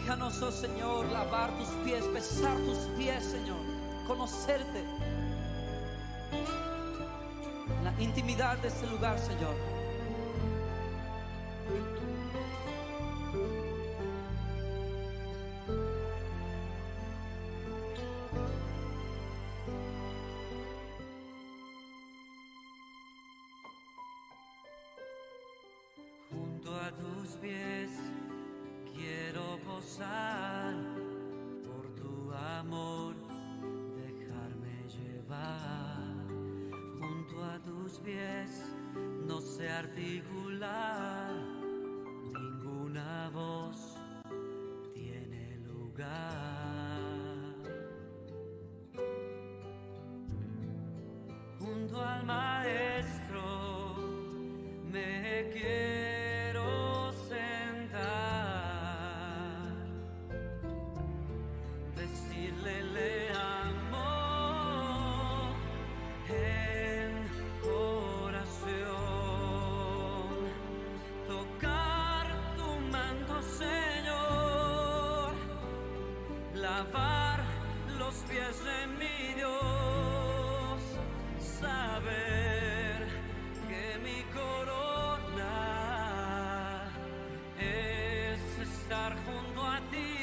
Déjanos, oh Señor, lavar tus pies, besar tus pies, Señor, conocerte en la intimidad de este lugar, Señor. Junto a tus pies quiero posar, por tu amor dejarme llevar. Junto a tus pies no sé articular, ninguna voz tiene lugar. Junto al Maestro me quiero sentar, decirle le amo en oración, tocar tu manto, Señor, lavar los pies de mi Dios, saber que mi corona es estar junto a ti,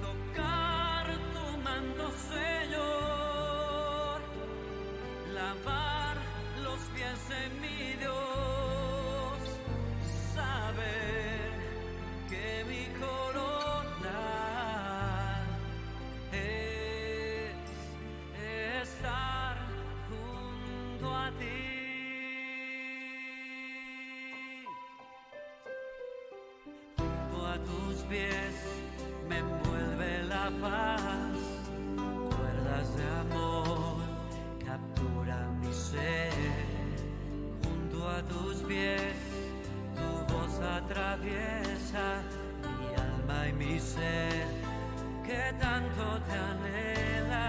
tocar tu manto, Señor, lavar los pies de mi Dios, saber que mi corona es estar junto a ti. Junto a tus pies me envuelve la paz, cuerdas de amor capturan mi ser. Junto a tus pies tu voz atraviesa mi alma y mi ser, que tanto te anhela.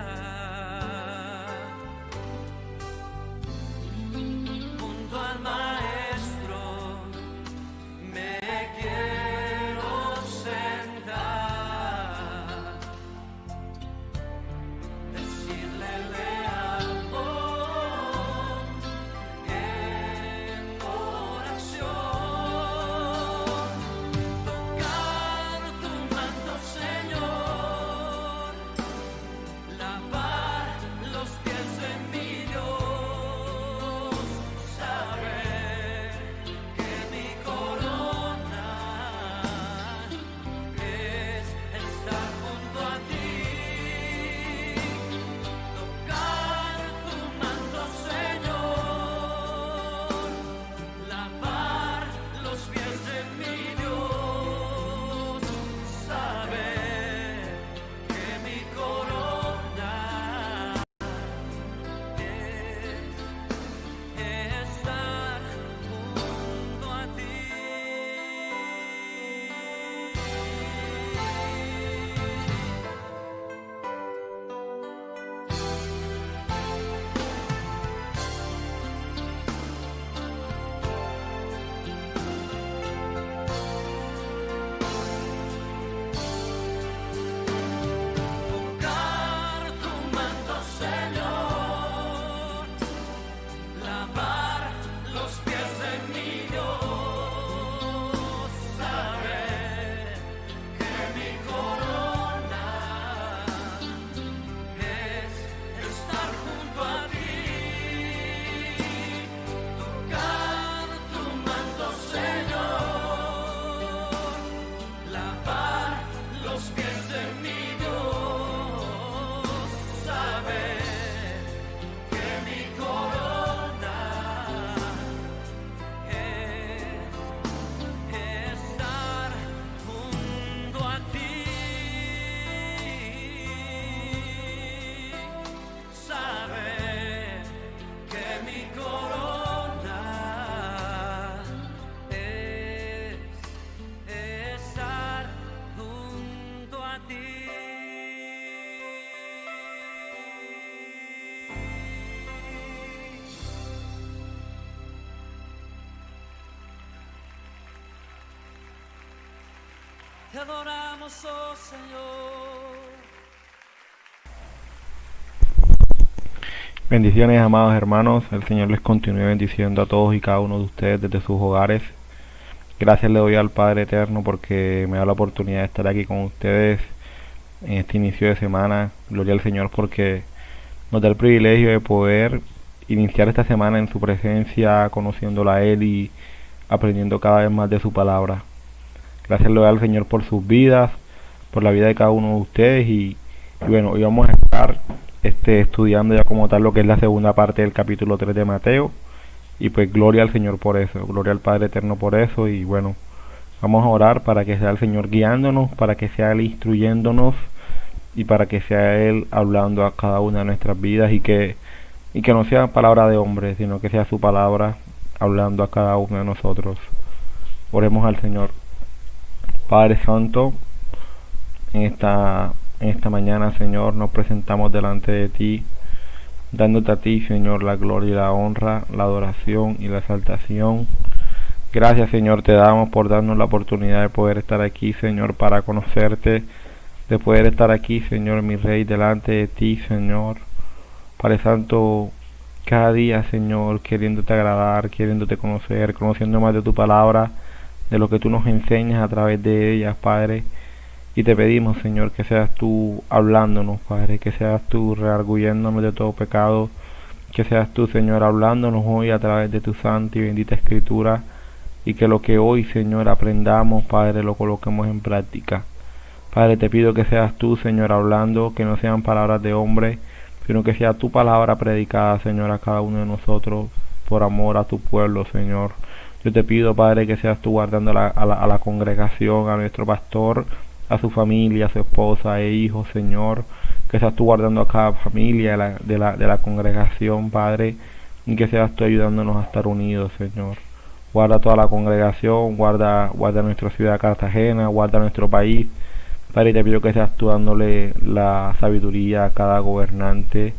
Junto al Maestro me quiero sentar, decirle le amo en oración, tocar tu manto, Señor, te adoramos, oh Señor. Bendiciones, amados hermanos. El Señor les continúe bendiciendo a todos y cada uno de ustedes desde sus hogares. Gracias le doy al Padre Eterno porque me da la oportunidad de estar aquí con ustedes en este inicio de semana. Gloria al Señor porque nos da el privilegio de poder iniciar esta semana en su presencia, conociéndolo a Él y aprendiendo cada vez más de su palabra. Gracias le doy al Señor por sus vidas, por la vida de cada uno de ustedes y bueno, hoy vamos a estar estudiando ya como tal lo que es la segunda parte del capítulo 3 de Mateo. Y pues gloria al Señor por eso, gloria al Padre Eterno por eso. Y bueno, vamos a orar para que sea el Señor guiándonos, para que sea Él instruyéndonos y para que sea Él hablando a cada una de nuestras vidas y que no sea palabra de hombre, sino que sea su palabra hablando a cada uno de nosotros. Oremos al Señor. Padre Santo, en esta mañana, Señor, nos presentamos delante de ti, dándote a ti, Señor, la gloria y la honra, la adoración y la exaltación. Gracias, Señor, te damos por darnos la oportunidad de poder estar aquí, Señor, para conocerte, de poder estar aquí, Señor, mi Rey, delante de ti, Señor. Padre Santo, cada día, Señor, queriéndote agradar, queriéndote conocer, conociendo más de tu palabra, de lo que tú nos enseñas a través de ellas, Padre. Y te pedimos, Señor, que seas tú hablándonos, Padre, que seas tú redarguyéndonos de todo pecado, que seas tú, Señor, hablándonos hoy a través de tu santa y bendita Escritura, y que lo que hoy, Señor, aprendamos, Padre, lo coloquemos en práctica. Padre, te pido que seas tú, Señor, hablando, que no sean palabras de hombre, sino que sea tu palabra predicada, Señor, a cada uno de nosotros, por amor a tu pueblo, Señor. Yo te pido, Padre, que seas tú guardando a la congregación, a nuestro pastor, a su familia, a su esposa e hijos, Señor, que seas tú guardando a cada familia de la congregación, Padre, y que seas tú ayudándonos a estar unidos, Señor. Guarda toda la congregación, guarda nuestra ciudad Cartagena, guarda nuestro país, Padre, y te pido que seas tú dándole la sabiduría a cada gobernante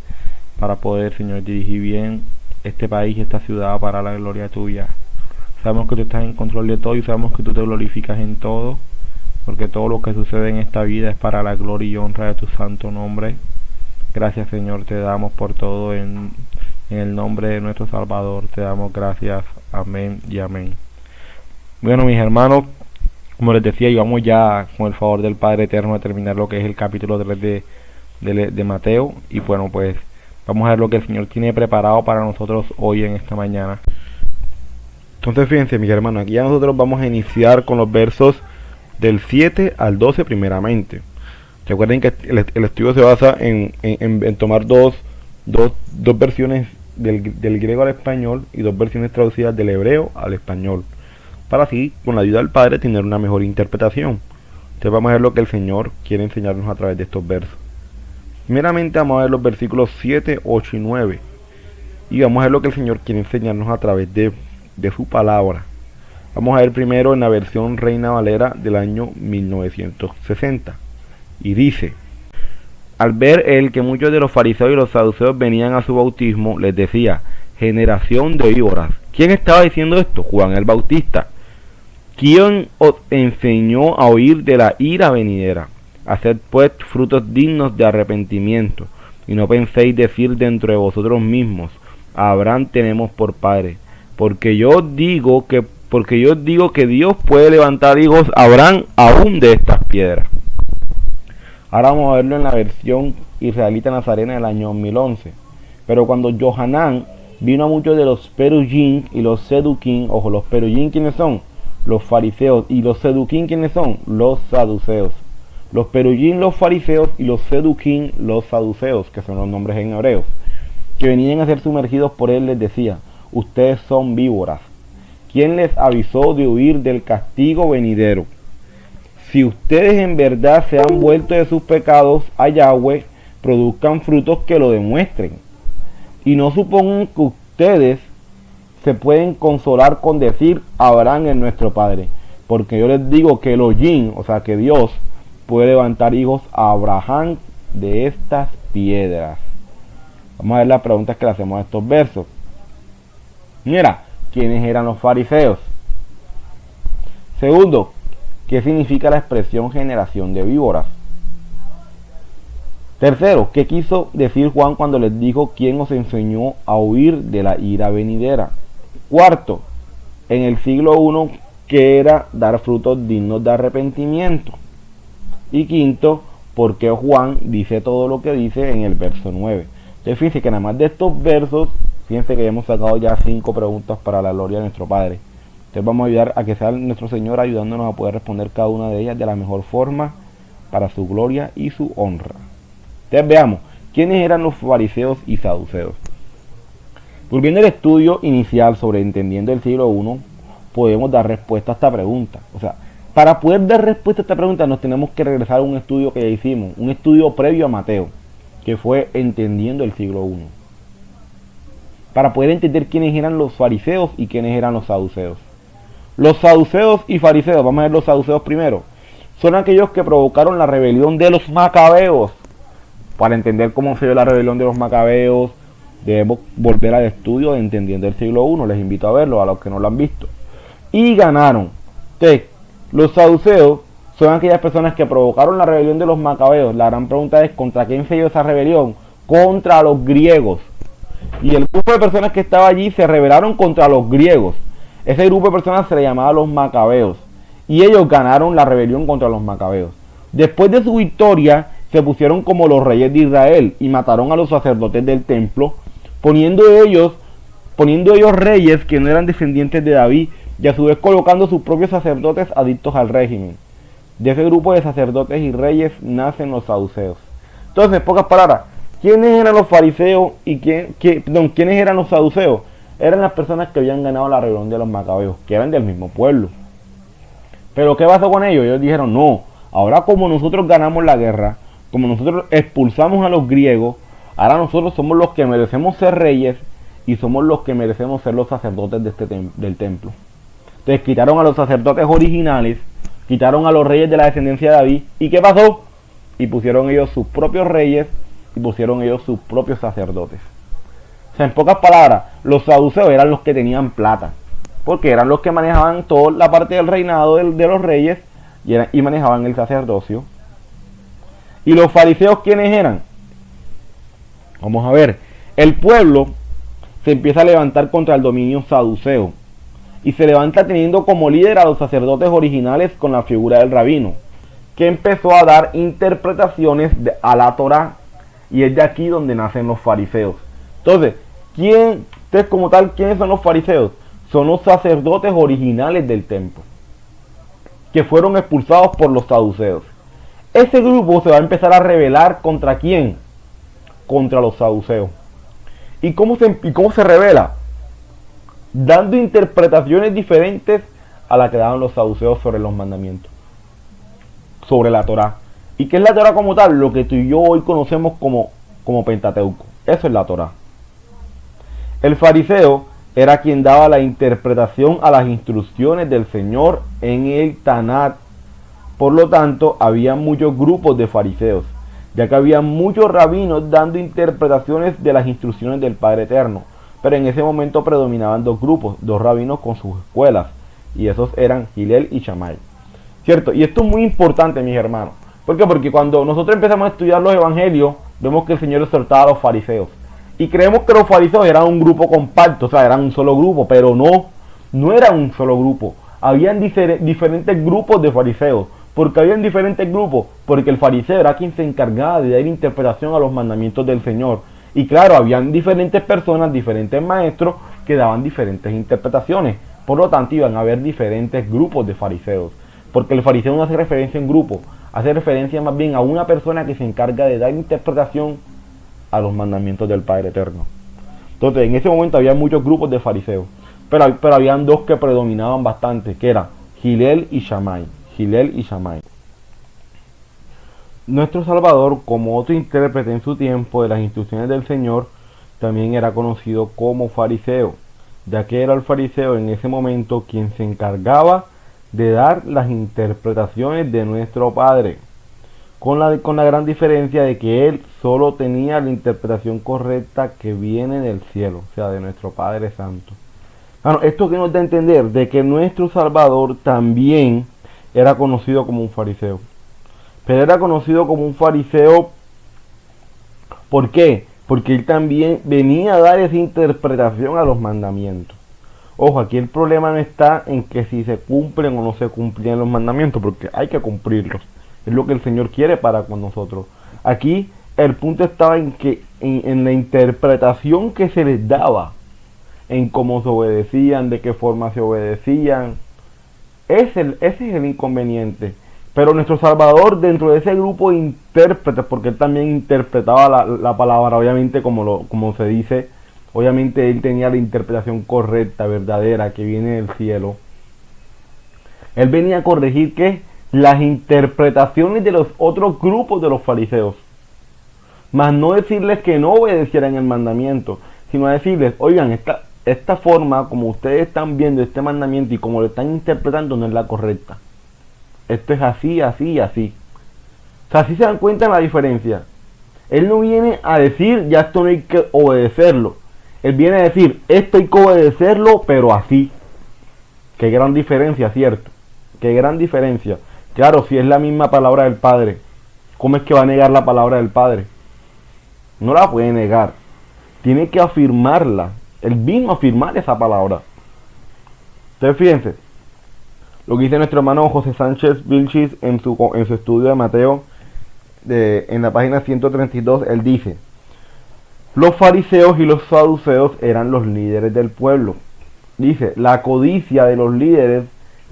para poder, Señor, dirigir bien este país y esta ciudad para la gloria tuya. Sabemos que tú estás en control de todo y sabemos que tú te glorificas en todo, porque todo lo que sucede en esta vida es para la gloria y honra de tu santo nombre. Gracias, Señor, te damos por todo en el nombre de nuestro Salvador. Te damos gracias. Amén y amén. Bueno, mis hermanos, como les decía, y vamos ya con el favor del Padre Eterno a terminar lo que es el capítulo 3 de Mateo. Y bueno, pues vamos a ver lo que el Señor tiene preparado para nosotros hoy en esta mañana. Entonces fíjense, mis hermanos, aquí ya nosotros vamos a iniciar con los versos del 7 al 12 primeramente. Recuerden que el estudio se basa en tomar dos versiones del griego al español y dos versiones traducidas del hebreo al español, para así, con la ayuda del Padre, tener una mejor interpretación. Entonces vamos a ver lo que el Señor quiere enseñarnos a través de estos versos. Primeramente vamos a ver los versículos 7, 8 y 9. Y vamos a ver lo que el Señor quiere enseñarnos a través de su palabra. Vamos a ver primero en la versión Reina Valera del año 1960. Y dice: al ver él que muchos de los fariseos y los saduceos venían a su bautismo, les decía: generación de víboras. ¿Quién estaba diciendo esto? Juan el Bautista. ¿Quién os enseñó a oír de la ira venidera? Haced pues frutos dignos de arrepentimiento, y no penséis decir dentro de vosotros mismos: a Abraham tenemos por padre. Porque yo digo que Dios puede levantar hijos a Abraham aún de estas piedras. Ahora vamos a verlo en la versión israelita nazarena del año 2011. Pero cuando Johanán vino a muchos de los Perujín y los Seduquín, ojo, los Perujín, ¿quiénes son? Los fariseos. Y los Seduquín, ¿quiénes son? Los saduceos. Los Perujín, los fariseos, y los Seduquín, los saduceos, que son los nombres en hebreo, que venían a ser sumergidos por él, les decía: ustedes son víboras. ¿Quién les avisó de huir del castigo venidero? Si ustedes en verdad se han vuelto de sus pecados a Yahweh, produzcan frutos que lo demuestren. Y no supongan que ustedes se pueden consolar con decir: Abraham es nuestro padre. Porque yo les digo que Elohim, o sea que Dios, puede levantar hijos a Abraham de estas piedras. Vamos a ver las preguntas que le hacemos a estos versos. Mira, ¿quiénes eran los fariseos? Segundo, ¿qué significa la expresión generación de víboras? Tercero, ¿qué quiso decir Juan cuando les dijo quién os enseñó a huir de la ira venidera? Cuarto, en el siglo I, ¿qué era dar frutos dignos de arrepentimiento? Y quinto, ¿por qué Juan dice todo lo que dice en el verso 9? Entonces fíjense que nada más de estos versos, fíjense que hemos sacado ya 5 preguntas para la gloria de nuestro Padre. Entonces vamos a ayudar a que sea nuestro Señor ayudándonos a poder responder cada una de ellas de la mejor forma para su gloria y su honra. Entonces veamos, ¿quiénes eran los fariseos y saduceos? Volviendo al estudio inicial sobre entendiendo el siglo I, podemos dar respuesta a esta pregunta. O sea, para poder dar respuesta a esta pregunta nos tenemos que regresar a un estudio que ya hicimos, un estudio previo a Mateo, que fue entendiendo el siglo I. Para poder entender quiénes eran los fariseos y quiénes eran los saduceos. Los saduceos y fariseos, vamos a ver los saduceos primero, son aquellos que provocaron la rebelión de los macabeos. Para entender cómo se dio la rebelión de los macabeos, debemos volver al estudio de entendiendo el siglo I. Les invito a verlo a los que no lo han visto. Y ganaron. Entonces, los saduceos son aquellas personas que provocaron la rebelión de los macabeos. La gran pregunta es, ¿contra quién se dio esa rebelión? Contra los griegos. Y el grupo de personas que estaba allí se rebelaron contra los griegos. Ese grupo de personas se le llamaba los macabeos. Y ellos ganaron la rebelión contra los macabeos. Después de su victoria, se pusieron como los reyes de Israel y mataron a los sacerdotes del templo, poniendo ellos reyes que no eran descendientes de David, y a su vez colocando sus propios sacerdotes adictos al régimen. De ese grupo de sacerdotes y reyes nacen los saduceos. Entonces, en pocas palabras, ¿quiénes eran los fariseos y quiénes eran los saduceos? Eran las personas que habían ganado la rebelión de los macabeos, que eran del mismo pueblo. Pero ¿qué pasó con ellos? Ellos dijeron, no, ahora como nosotros ganamos la guerra, como nosotros expulsamos a los griegos, ahora nosotros somos los que merecemos ser reyes y somos los que merecemos ser los sacerdotes del templo. Entonces quitaron a los sacerdotes originales, quitaron a los reyes de la descendencia de David. ¿Y qué pasó? Y pusieron ellos sus propios reyes y pusieron ellos sus propios sacerdotes. O sea, en pocas palabras, los saduceos eran los que tenían plata, porque eran los que manejaban toda la parte del reinado de los reyes y manejaban el sacerdocio. ¿Y los fariseos quiénes eran? Vamos a ver. El pueblo se empieza a levantar contra el dominio saduceo y se levanta teniendo como líder a los sacerdotes originales con la figura del rabino, que empezó a dar interpretaciones a la Torá, y es de aquí donde nacen los fariseos. Entonces, como tal, ¿quiénes son los fariseos? Son los sacerdotes originales del templo, que fueron expulsados por los saduceos. Ese grupo se va a empezar a rebelar ¿contra quién? Contra los saduceos. ¿Y cómo se revela? Dando interpretaciones diferentes a las que daban los saduceos sobre los mandamientos, sobre la Torá. ¿Y qué es la Torá como tal? Lo que tú y yo hoy conocemos como Pentateuco. Eso es la Torá. El fariseo era quien daba la interpretación a las instrucciones del Señor en el Tanat. Por lo tanto, había muchos grupos de fariseos, ya que había muchos rabinos dando interpretaciones de las instrucciones del Padre Eterno. Pero en ese momento predominaban dos grupos, dos rabinos con sus escuelas, y esos eran Hillel y Shammai. ¿Cierto? Y esto es muy importante, mis hermanos. ¿Por qué? Porque cuando nosotros empezamos a estudiar los evangelios, vemos que el Señor exhortaba a los fariseos. Y creemos que los fariseos eran un grupo compacto, o sea, eran un solo grupo, pero no era un solo grupo. Habían diferentes grupos de fariseos. ¿Por qué habían diferentes grupos? Porque el fariseo era quien se encargaba de dar interpretación a los mandamientos del Señor. Y claro, habían diferentes personas, diferentes maestros que daban diferentes interpretaciones. Por lo tanto, iban a haber diferentes grupos de fariseos. Porque el fariseo no hace referencia en grupo, hace referencia más bien a una persona que se encarga de dar interpretación a los mandamientos del Padre Eterno. Entonces, en ese momento había muchos grupos de fariseos. Pero habían dos que predominaban bastante, que eran Hillel y Shammai. Hillel y Shammai. Nuestro Salvador, como otro intérprete en su tiempo de las instrucciones del Señor, también era conocido como fariseo, ya que era el fariseo en ese momento quien se encargaba de dar las interpretaciones de nuestro Padre, con la gran diferencia de que él solo tenía la interpretación correcta que viene del cielo, o sea, de nuestro Padre Santo. Bueno, esto que nos da a entender de que nuestro Salvador también era conocido como un fariseo. Pero era conocido como un fariseo, ¿por qué? Porque él también venía a dar esa interpretación a los mandamientos. Ojo, aquí el problema no está en que si se cumplen o no se cumplen los mandamientos, porque hay que cumplirlos. Es lo que el Señor quiere para con nosotros. Aquí el punto estaba en que en la interpretación que se les daba, en cómo se obedecían, de qué forma se obedecían. Ese es el inconveniente. Pero nuestro Salvador, dentro de ese grupo de intérpretes, porque él también interpretaba la palabra, obviamente como se dice, obviamente él tenía la interpretación correcta, verdadera, que viene del cielo. Él venía a corregir que las interpretaciones de los otros grupos de los fariseos, mas no decirles que no obedecieran el mandamiento, sino a decirles, oigan, esta forma como ustedes están viendo este mandamiento y como lo están interpretando no es la correcta. Esto es así, así y así. O sea, así se dan cuenta de la diferencia. Él no viene a decir, ya esto no hay que obedecerlo. Él viene a decir, esto hay que obedecerlo, pero así. Qué gran diferencia, ¿cierto? Qué gran diferencia. Claro, si es la misma palabra del Padre, ¿cómo es que va a negar la palabra del Padre? No la puede negar. Tiene que afirmarla. Él vino a afirmar esa palabra. Entonces fíjense, lo que dice nuestro hermano José Sánchez Vilchis en su estudio de Mateo, en la página 132, él dice, los fariseos y los saduceos eran los líderes del pueblo. Dice, la codicia de los líderes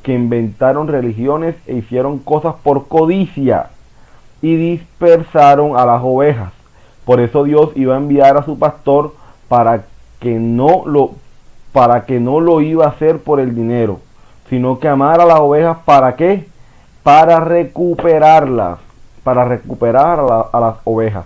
que inventaron religiones e hicieron cosas por codicia y dispersaron a las ovejas. Por eso Dios iba a enviar a su pastor para que no lo iba a hacer por el dinero, sino que amara a las ovejas. ¿Para qué? Para recuperarlas, para recuperar a las ovejas.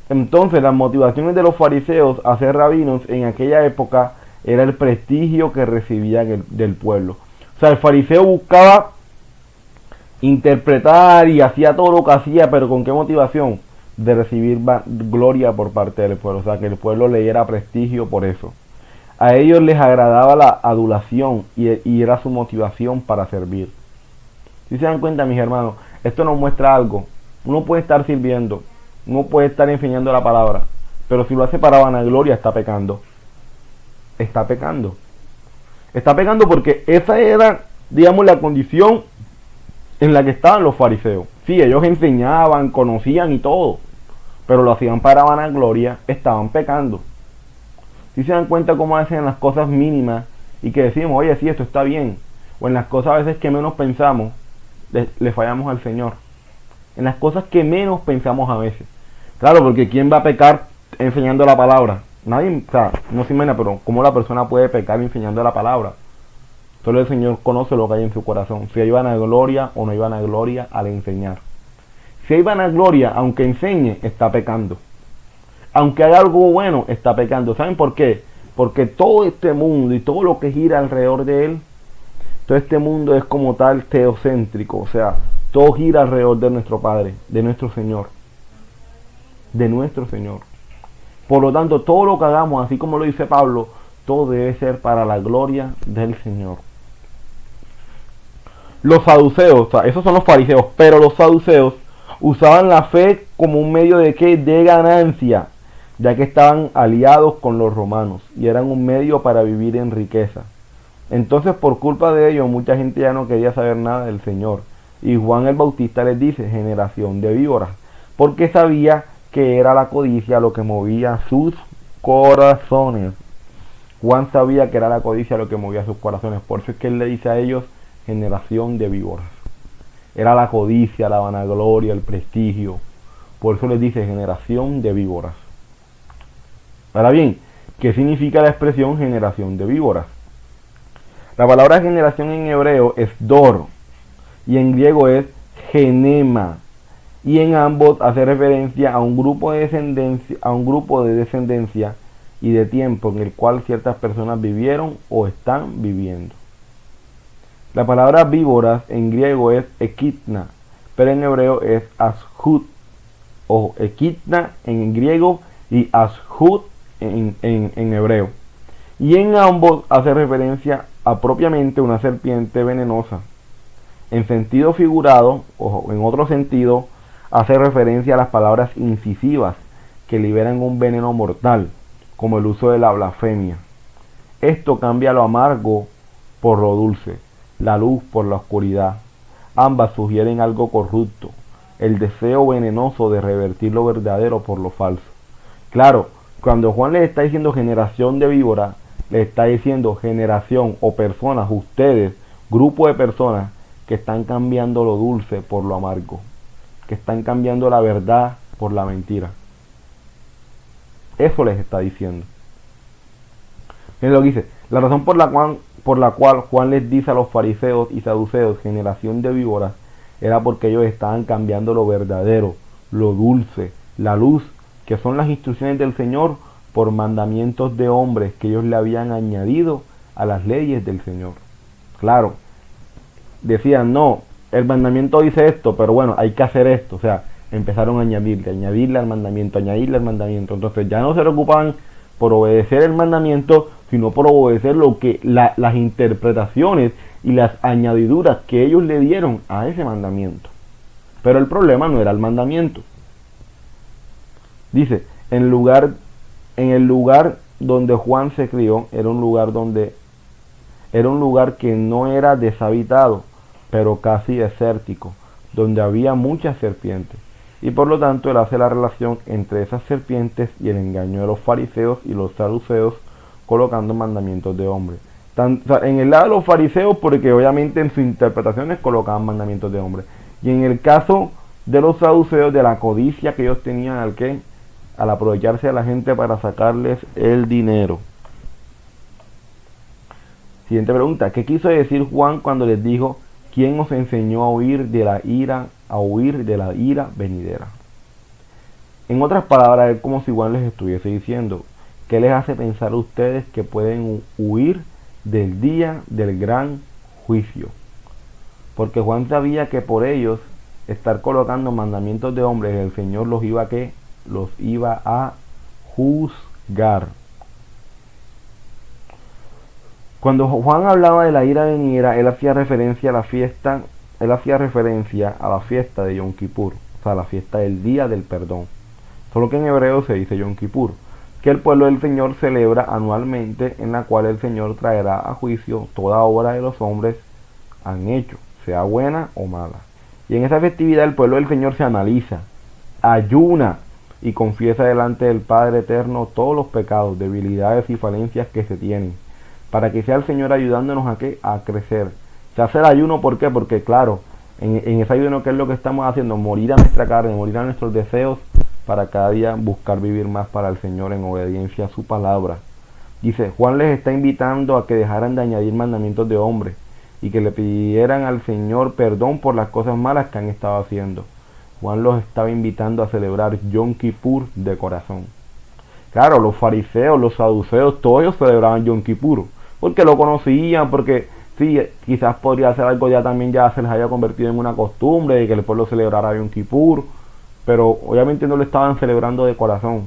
Entonces las motivaciones de los fariseos a ser rabinos en aquella época era el prestigio que recibían del pueblo. O sea, el fariseo buscaba interpretar y hacía todo lo que hacía, pero ¿con qué motivación? De recibir gloria por parte del pueblo. O sea, que el pueblo le diera prestigio por eso. A ellos les agradaba la adulación y era su motivación para servir. Si se dan cuenta, mis hermanos, esto nos muestra algo. Uno puede estar sirviendo, uno puede estar enseñando la palabra, pero si lo hace para vanagloria, está pecando. Está pecando. Está pecando porque esa era, digamos, la condición en la que estaban los fariseos. Sí, ellos enseñaban, conocían y todo, pero lo hacían para vanagloria, estaban pecando. Si se dan cuenta cómo hacen las cosas mínimas y que decimos, oye, sí, esto está bien, o en las cosas a veces que menos pensamos, le fallamos al Señor. En las cosas que menos pensamos a veces. Claro, porque ¿quién va a pecar enseñando la palabra? Nadie, o sea, no se imagina, pero ¿cómo la persona puede pecar enseñando la palabra? Solo el Señor conoce lo que hay en su corazón, si hay vanagloria o no hay vanagloria al enseñar. Si hay vanagloria, aunque enseñe, está pecando. Aunque haga algo bueno, está pecando. ¿Saben por qué? Porque todo este mundo y todo lo que gira alrededor de él, todo este mundo es como tal teocéntrico. O sea, todo gira alrededor de nuestro Padre, de nuestro Señor. De nuestro Señor. Por lo tanto, todo lo que hagamos, así como lo dice Pablo, todo debe ser para la gloria del Señor. Los saduceos, o sea, esos son los fariseos, pero los saduceos usaban la fe como un medio de ¿qué? De ganancia, ya que estaban aliados con los romanos y eran un medio para vivir en riqueza. Entonces, por culpa de ello, mucha gente ya no quería saber nada del Señor. Y Juan el Bautista les dice, generación de víboras, porque sabía que era la codicia lo que movía sus corazones. Juan sabía que era la codicia lo que movía sus corazones, por eso es que él le dice a ellos, generación de víboras. Era la codicia, la vanagloria, el prestigio. Por eso les dice generación de víboras. Ahora bien, ¿qué significa la expresión generación de víboras? La palabra generación en hebreo es dor y en griego es genema, y en ambos hace referencia a un grupo de descendencia y de tiempo en el cual ciertas personas vivieron o están viviendo. La palabra víboras en griego es ekitna, pero en hebreo es ashut. O ekitna en griego y ashut en hebreo. Y en ambos hace referencia a propiamente una serpiente venenosa. En sentido figurado, o en otro sentido, hace referencia a las palabras incisivas que liberan un veneno mortal, como el uso de la blasfemia. Esto cambia lo amargo por lo dulce, la luz por la oscuridad. Ambas sugieren algo corrupto, el deseo venenoso de revertir lo verdadero por lo falso. Claro, cuando Juan les está diciendo generación de víboras, les está diciendo generación o personas, ustedes, grupo de personas que están cambiando lo dulce por lo amargo, que están cambiando la verdad por la mentira. Eso les está diciendo. Es lo que dice, la razón por la cual Juan les dice a los fariseos y saduceos, generación de víboras, era porque ellos estaban cambiando lo verdadero, lo dulce, la luz, que son las instrucciones del Señor, por mandamientos de hombres que ellos le habían añadido a las leyes del Señor. Claro, decían, no, el mandamiento dice esto, pero bueno, hay que hacer esto. O sea, empezaron a añadirle al mandamiento, Entonces ya no se preocupaban por obedecer el mandamiento, sino por obedecer lo que las interpretaciones y las añadiduras que ellos le dieron a ese mandamiento. Pero el problema no era el mandamiento. Dice, en el lugar donde Juan se crió, era un lugar que no era deshabitado, pero casi desértico, donde había muchas serpientes. Y por lo tanto él hace la relación entre esas serpientes y el engaño de los fariseos y los saduceos, colocando mandamientos de hombres. En el lado de los fariseos, porque obviamente en sus interpretaciones colocaban mandamientos de hombres. Y en el caso de los saduceos, de la codicia que ellos tenían al aprovecharse de la gente para sacarles el dinero. Siguiente pregunta, ¿qué quiso decir Juan cuando les dijo, ¿quién os enseñó a huir de la ira venidera? En otras palabras, es como si Juan les estuviese diciendo, ¿qué les hace pensar a ustedes que pueden huir del día del gran juicio? Porque Juan sabía que por ellos estar colocando mandamientos de hombres, el Señor los iba a juzgar. Cuando Juan hablaba de la ira venidera, él hacía referencia a la fiesta de Yom Kippur, o sea, la fiesta del día del perdón. Solo que en hebreo se dice Yom Kippur, que el pueblo del Señor celebra anualmente, en la cual el Señor traerá a juicio toda obra de los hombres han hecho, sea buena o mala. Y en esa festividad el pueblo del Señor se analiza, ayuna y confiesa delante del Padre Eterno todos los pecados, debilidades y falencias que se tienen, para que sea el Señor ayudándonos a crecer. Se hace el ayuno, ¿por qué? Porque claro, en ese ayuno, ¿qué es lo que estamos haciendo? Morir a nuestra carne, morir a nuestros deseos, para cada día buscar vivir más para el Señor en obediencia a su palabra. Dice, Juan les está invitando a que dejaran de añadir mandamientos de hombres y que le pidieran al Señor perdón por las cosas malas que han estado haciendo. Juan los estaba invitando a celebrar Yom Kippur de corazón. Claro, los fariseos, los saduceos, todos ellos celebraban Yom Kippur, porque lo conocían, porque sí, quizás podría ser algo ya también ya se les haya convertido en una costumbre de que el pueblo celebrara Yom Kippur, pero obviamente no lo estaban celebrando de corazón.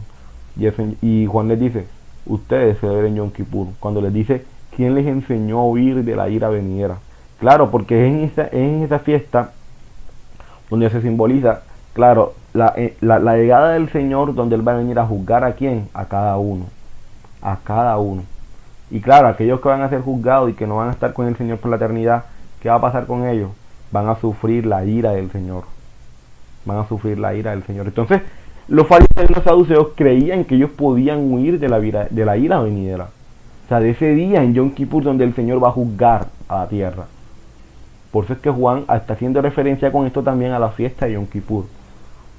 Y Juan les dice, ustedes celebren Yom Kippur, cuando les dice, ¿quién les enseñó a huir de la ira venidera? Claro, porque es en esa fiesta donde se simboliza, claro, la llegada del Señor, donde Él va a venir a juzgar a quién, a cada uno. Y claro, aquellos que van a ser juzgados y que no van a estar con el Señor por la eternidad, ¿qué va a pasar con ellos? Van a sufrir la ira del Señor. Entonces, los fariseos y los saduceos creían que ellos podían huir de la ira venidera. O sea, de ese día en Yom Kippur donde el Señor va a juzgar a la tierra. Por eso es que Juan está haciendo referencia con esto también a la fiesta de Yom Kippur,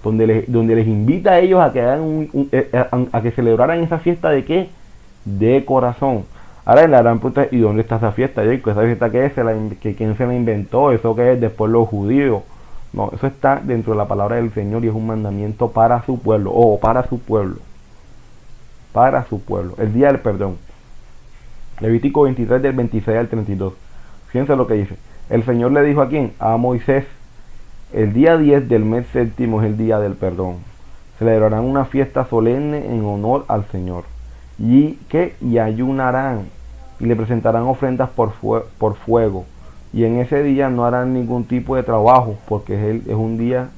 donde les invita a ellos a que hagan a que celebraran esa fiesta de ¿qué? De corazón. Ahora en la gran pregunta, ¿y dónde está esa fiesta, Jacob? ¿Esa fiesta qué es? ¿Quién se la inventó? ¿Eso qué es? Después los judíos. No, eso está dentro de la palabra del Señor y es un mandamiento para su pueblo. Para su pueblo. El día del perdón. Levítico 23 del 26 al 32. Fíjense lo que dice. El Señor le dijo a quién? A Moisés. El día 10 del mes séptimo es el día del perdón. Celebrarán una fiesta solemne en honor al Señor. Y ayunarán y le presentarán ofrendas por fuego, y en ese día no harán ningún tipo de trabajo, porque es el día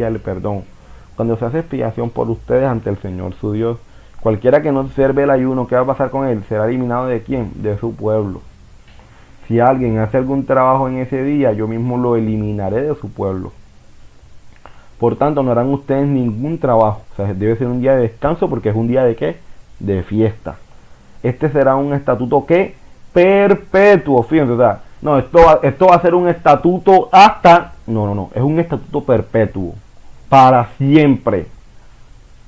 del perdón, cuando se hace expiación por ustedes ante el Señor su Dios. Cualquiera que no observe el ayuno, ¿qué va a pasar con él? Será eliminado ¿de quién? De su pueblo. Si alguien hace algún trabajo en ese día, yo mismo lo eliminaré de su pueblo. Por tanto, no harán ustedes ningún trabajo. O sea, debe ser un día de descanso, porque es un día ¿de qué? De fiesta. Este será un estatuto ¿qué? Perpetuo. Fíjense, o sea, no, esto va a ser un estatuto hasta... No, es un estatuto perpetuo. Para siempre.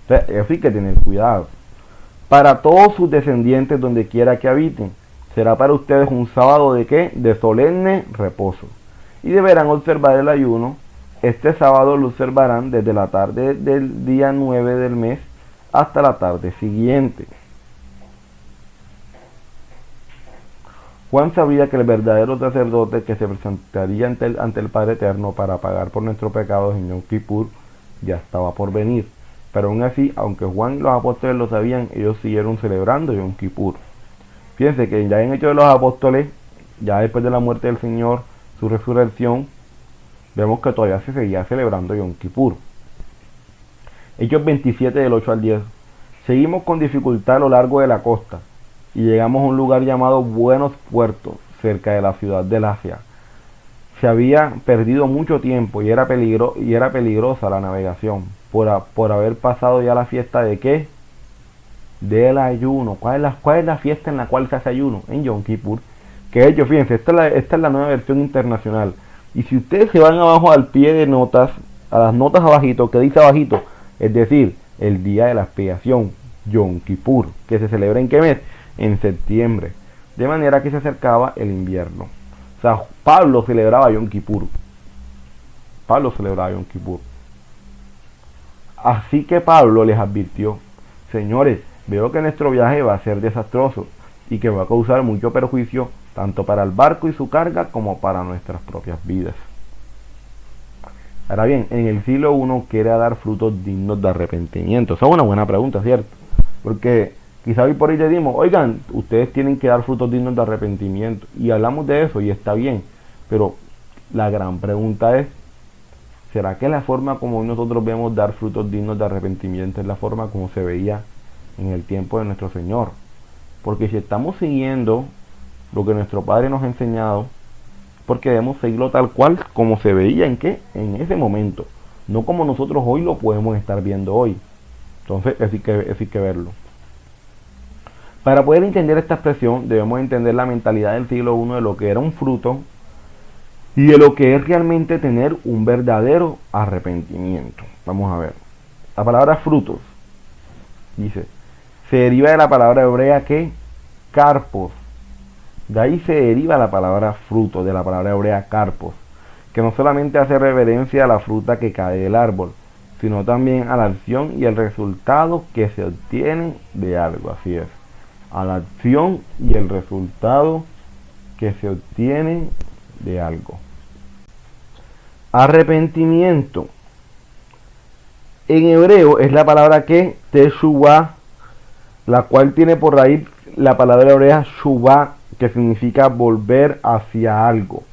O sea, eso sí que tener cuidado. Para todos sus descendientes donde quiera que habiten. Será para ustedes un sábado ¿de qué? De solemne reposo. Y deberán observar el ayuno. Este sábado lo observarán desde la tarde del día 9 del mes hasta la tarde siguiente. Juan sabía que el verdadero sacerdote que se presentaría ante el Padre Eterno para pagar por nuestros pecados en Yom Kippur ya estaba por venir. Pero aún así, aunque Juan y los apóstoles lo sabían, ellos siguieron celebrando Yom Kippur. Fíjense que ya en Hechos de los Apóstoles, ya después de la muerte del Señor, su resurrección, vemos que todavía se seguía celebrando Yom Kippur. Hechos 27 del 8 al 10. Seguimos con dificultad a lo largo de la costa y llegamos a un lugar llamado Buenos Puertos, cerca de la ciudad de Lasea. Se había perdido mucho tiempo y era peligrosa la navegación por haber pasado ya la fiesta ¿de qué? Del ayuno. ¿Cuál es la fiesta en la cual se hace ayuno? En Yom Kippur. Que de hecho, fíjense, esta es la nueva versión internacional. Y si ustedes se van abajo al pie de notas, a las notas abajito, que dice abajito, es decir, el día de la expiación, Yom Kippur, que se celebra ¿en qué mes? En septiembre. De manera que se acercaba el invierno. O sea, Pablo celebraba Yom Kippur. Así que Pablo les advirtió: señores, veo que nuestro viaje va a ser desastroso y que va a causar mucho perjuicio tanto para el barco y su carga como para nuestras propias vidas. Ahora bien, en el siglo I quiere dar frutos dignos de arrepentimiento. Esa es una buena pregunta, ¿cierto? Porque quizá hoy por ahí le dimos, oigan, ustedes tienen que dar frutos dignos de arrepentimiento. Y hablamos de eso y está bien. Pero la gran pregunta es, ¿será que la forma como nosotros vemos dar frutos dignos de arrepentimiento es la forma como se veía en el tiempo de nuestro Señor? Porque si estamos siguiendo lo que nuestro Padre nos ha enseñado, porque debemos seguirlo tal cual como se veía en ese momento, no como nosotros hoy lo podemos estar viendo hoy. Entonces hay que verlo. Para poder entender esta expresión, debemos entender la mentalidad del siglo I de lo que era un fruto y de lo que es realmente tener un verdadero arrepentimiento. Vamos a ver. La palabra frutos, dice, se deriva de la palabra hebrea que carpos. De ahí se deriva la palabra fruto, de la palabra hebrea carpos, que no solamente hace referencia a la fruta que cae del árbol, sino también a la acción y el resultado que se obtiene de algo. Así es, a la acción y el resultado que se obtiene de algo. Arrepentimiento en hebreo es la palabra que teshuvah, la cual tiene por raíz la palabra hebrea shuvah, que significa volver hacia algo.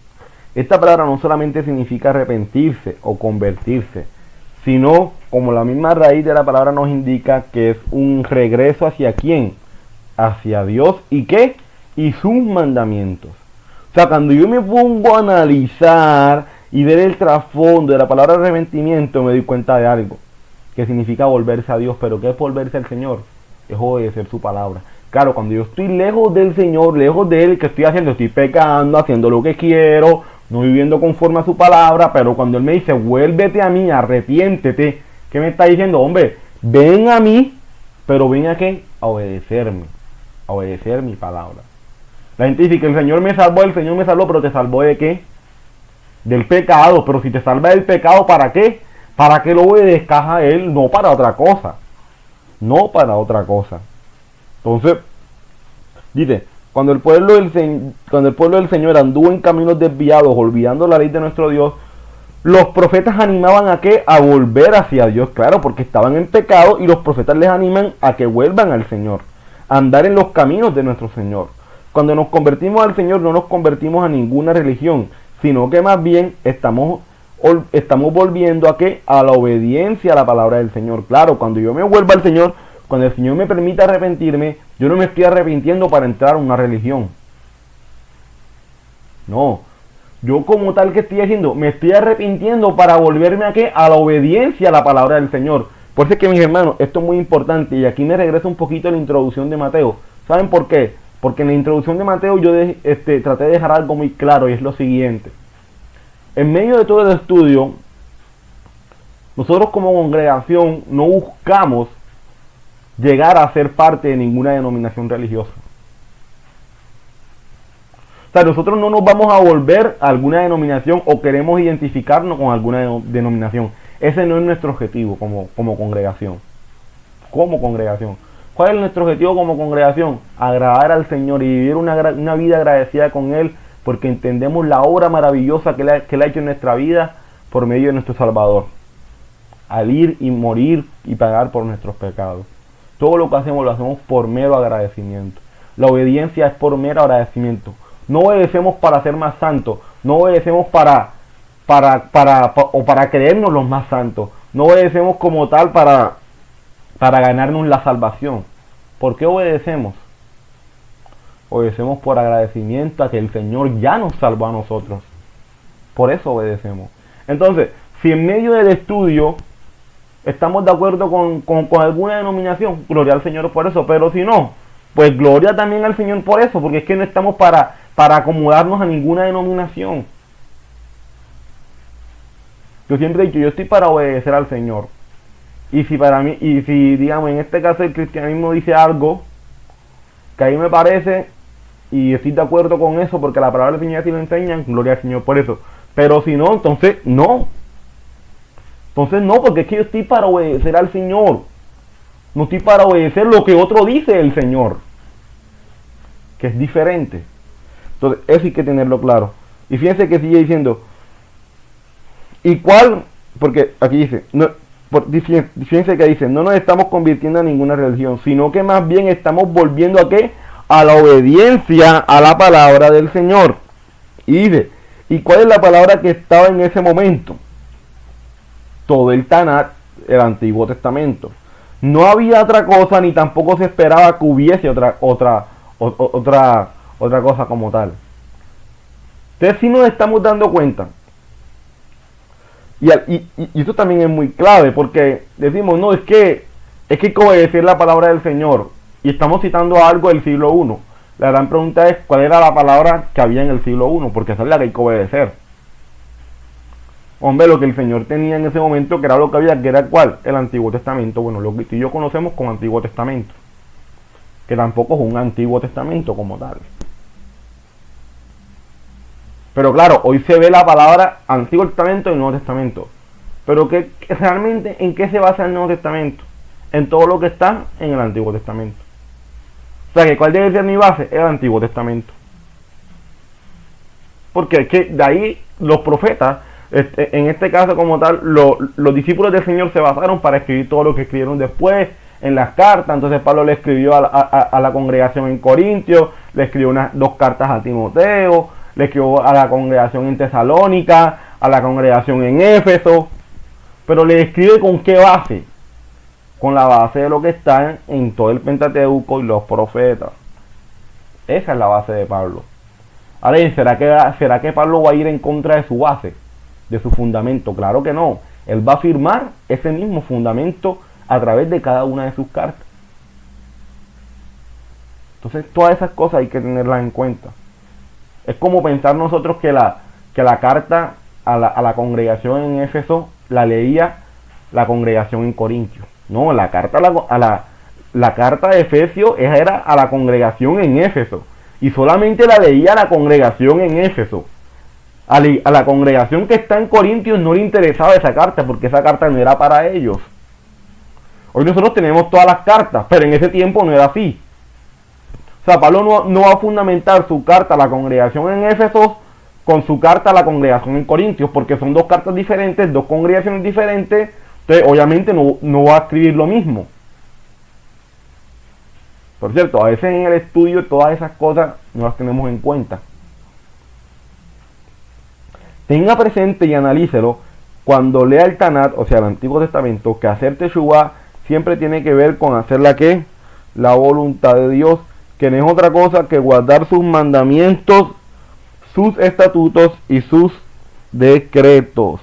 Esta palabra no solamente significa arrepentirse o convertirse, sino, como la misma raíz de la palabra nos indica, que es un regreso hacia quién, hacia Dios y qué, y sus mandamientos. O sea, cuando yo me pongo a analizar y ver el trasfondo de la palabra arrepentimiento, me doy cuenta de algo, que significa volverse a Dios. Pero ¿qué es volverse al Señor? Es obedecer su palabra. Claro, cuando yo estoy lejos del Señor, lejos de Él, ¿qué estoy haciendo? Estoy pecando, haciendo lo que quiero, no viviendo conforme a su palabra. Pero cuando Él me dice, vuélvete a mí, arrepiéntete, ¿qué me está diciendo? Hombre, ven a mí, pero ven a qué? A obedecerme, a obedecer mi palabra. La gente dice que el Señor me salvó, pero ¿te salvó de qué? Del pecado. Pero si te salva del pecado, ¿para qué? Para que lo obedezcas a Él, no para otra cosa. No para otra cosa. Entonces, dice, cuando el pueblo del Señor anduvo en caminos desviados, olvidando la ley de nuestro Dios, los profetas animaban a qué? A volver hacia Dios, claro, porque estaban en pecado, y los profetas les animan a que vuelvan al Señor, a andar en los caminos de nuestro Señor. Cuando nos convertimos al Señor no nos convertimos a ninguna religión, sino que más bien estamos volviendo a qué? A la obediencia a la palabra del Señor. Claro, cuando yo me vuelva al Señor, cuando el Señor me permita arrepentirme, yo no me estoy arrepintiendo para entrar a una religión. No, yo como tal que estoy haciendo, me estoy arrepintiendo para volverme a qué? A la obediencia a la palabra del Señor. Por eso es que, mis hermanos, esto es muy importante, y aquí me regreso un poquito a la introducción de Mateo. ¿Saben por qué? Porque en la introducción de Mateo yo traté de dejar algo muy claro, y es lo siguiente. En medio de todo el estudio, nosotros como congregación no buscamos llegar a ser parte de ninguna denominación religiosa. O sea, nosotros no nos vamos a volver a alguna denominación o queremos identificarnos con alguna denominación. Ese no es nuestro objetivo como congregación. Como congregación. ¿Cuál es nuestro objetivo como congregación? Agradar al Señor y vivir una vida agradecida con Él, porque entendemos la obra maravillosa que Él ha hecho en nuestra vida por medio de nuestro Salvador, al ir y morir y pagar por nuestros pecados. Todo lo que hacemos lo hacemos por mero agradecimiento. La obediencia es por mero agradecimiento. No obedecemos para ser más santos, no obedecemos para creernos los más santos, no obedecemos como tal para ganarnos la salvación. ¿Por qué obedecemos? Obedecemos por agradecimiento a que el Señor ya nos salvó a nosotros. Por eso obedecemos. Entonces, si en medio del estudio estamos de acuerdo con alguna denominación, gloria al Señor por eso. Pero si no, pues gloria también al Señor por eso, porque es que no estamos para acomodarnos a ninguna denominación. Yo siempre he dicho, yo estoy para obedecer al Señor. Y si digamos en este caso el cristianismo dice algo que a mí me parece y estoy de acuerdo con eso porque la palabra del Señor así lo enseñan, gloria al Señor por eso. Pero si no, entonces no. Entonces no, porque es que yo estoy para obedecer al Señor. No estoy para obedecer lo que otro dice el Señor, que es diferente. Entonces eso hay que tenerlo claro. Y fíjense que sigue diciendo, ¿y cuál? Porque aquí dice, fíjense que dice, no nos estamos convirtiendo en ninguna religión, sino que más bien estamos volviendo a qué? A la obediencia a la palabra del Señor. Y dice, ¿y cuál es la palabra que estaba en ese momento? Todo el Tanakh, el Antiguo Testamento. No había otra cosa, ni tampoco se esperaba que hubiese otra cosa como tal. Entonces sí nos estamos dando cuenta. Y esto también es muy clave, porque decimos, no, es que hay que obedecer la palabra del Señor. Y estamos citando algo del siglo I. La gran pregunta es, ¿cuál era la palabra que había en el siglo I? Porque esa es la que hay que obedecer. Hombre, lo que el Señor tenía en ese momento, que era lo que había, que era ¿cuál? El Antiguo Testamento. Bueno, lo que tú y yo conocemos como Antiguo Testamento. Que tampoco es un Antiguo Testamento como tal. Pero claro, hoy se ve la palabra Antiguo Testamento y Nuevo Testamento. Pero realmente, ¿en qué se basa el Nuevo Testamento? En todo lo que está en el Antiguo Testamento. O sea, que ¿cuál debe ser mi base? El Antiguo Testamento. Porque es que de ahí los profetas, en este caso como tal, los discípulos del Señor se basaron para escribir todo lo que escribieron después en las cartas. Entonces Pablo le escribió a la congregación en Corintios, le escribió dos cartas a Timoteo, le escribió a la congregación en Tesalónica, a la congregación en Éfeso. Pero le escribe ¿con qué base? Con la base de lo que está en todo el Pentateuco y los profetas. Esa es la base de Pablo. Ahora, ¿será que Pablo va a ir en contra de su base, de su fundamento? Claro que no. Él va a afirmar ese mismo fundamento a través de cada una de sus cartas. Entonces, todas esas cosas hay que tenerlas en cuenta. Es como pensar nosotros que la carta a la congregación en Éfeso la leía la congregación en Corintios. No, la carta de Efesios era a la congregación en Éfeso. Y solamente la leía la congregación en Éfeso. A la congregación que está en Corintios no le interesaba esa carta, porque esa carta no era para ellos. Hoy nosotros tenemos todas las cartas, pero en ese tiempo no era así. O sea, Pablo no va a fundamentar su carta a la congregación en Éfeso con su carta a la congregación en Corintios, porque son dos cartas diferentes, dos congregaciones diferentes. Entonces obviamente no va a escribir lo mismo. Por cierto, a veces en el estudio todas esas cosas no las tenemos en cuenta. Tenga presente y analícelo cuando lea el Tanat, o sea, el Antiguo Testamento, que hacer Teshuvah siempre tiene que ver con hacer la que, la voluntad de Dios, que no es otra cosa que guardar sus mandamientos, sus estatutos y sus decretos.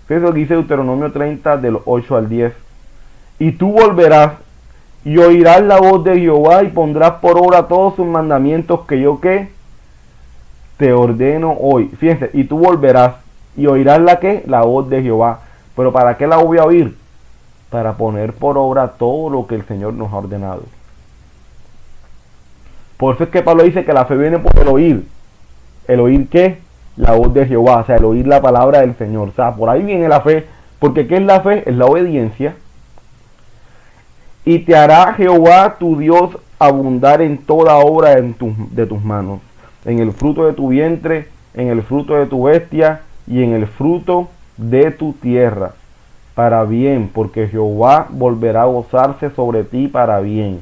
Eso lo dice Deuteronomio 30 del 8 al 10. Y tú volverás y oirás la voz de Jehová y pondrás por obra todos sus mandamientos que yo te ordeno hoy. Fíjense, y tú volverás y oirás la voz de Jehová. Pero ¿para qué la voy a oír? Para poner por obra todo lo que el Señor nos ha ordenado. Por eso es que Pablo dice que la fe viene por el oír. ¿El oír qué? La voz de Jehová, o sea, el oír la palabra del Señor. O sea, por ahí viene la fe. Porque ¿qué es la fe? Es la obediencia. Y te hará Jehová tu Dios abundar en toda obra de tus manos, en el fruto de tu vientre, en el fruto de tu bestia y en el fruto de tu tierra, para bien, porque Jehová volverá a gozarse sobre ti para bien,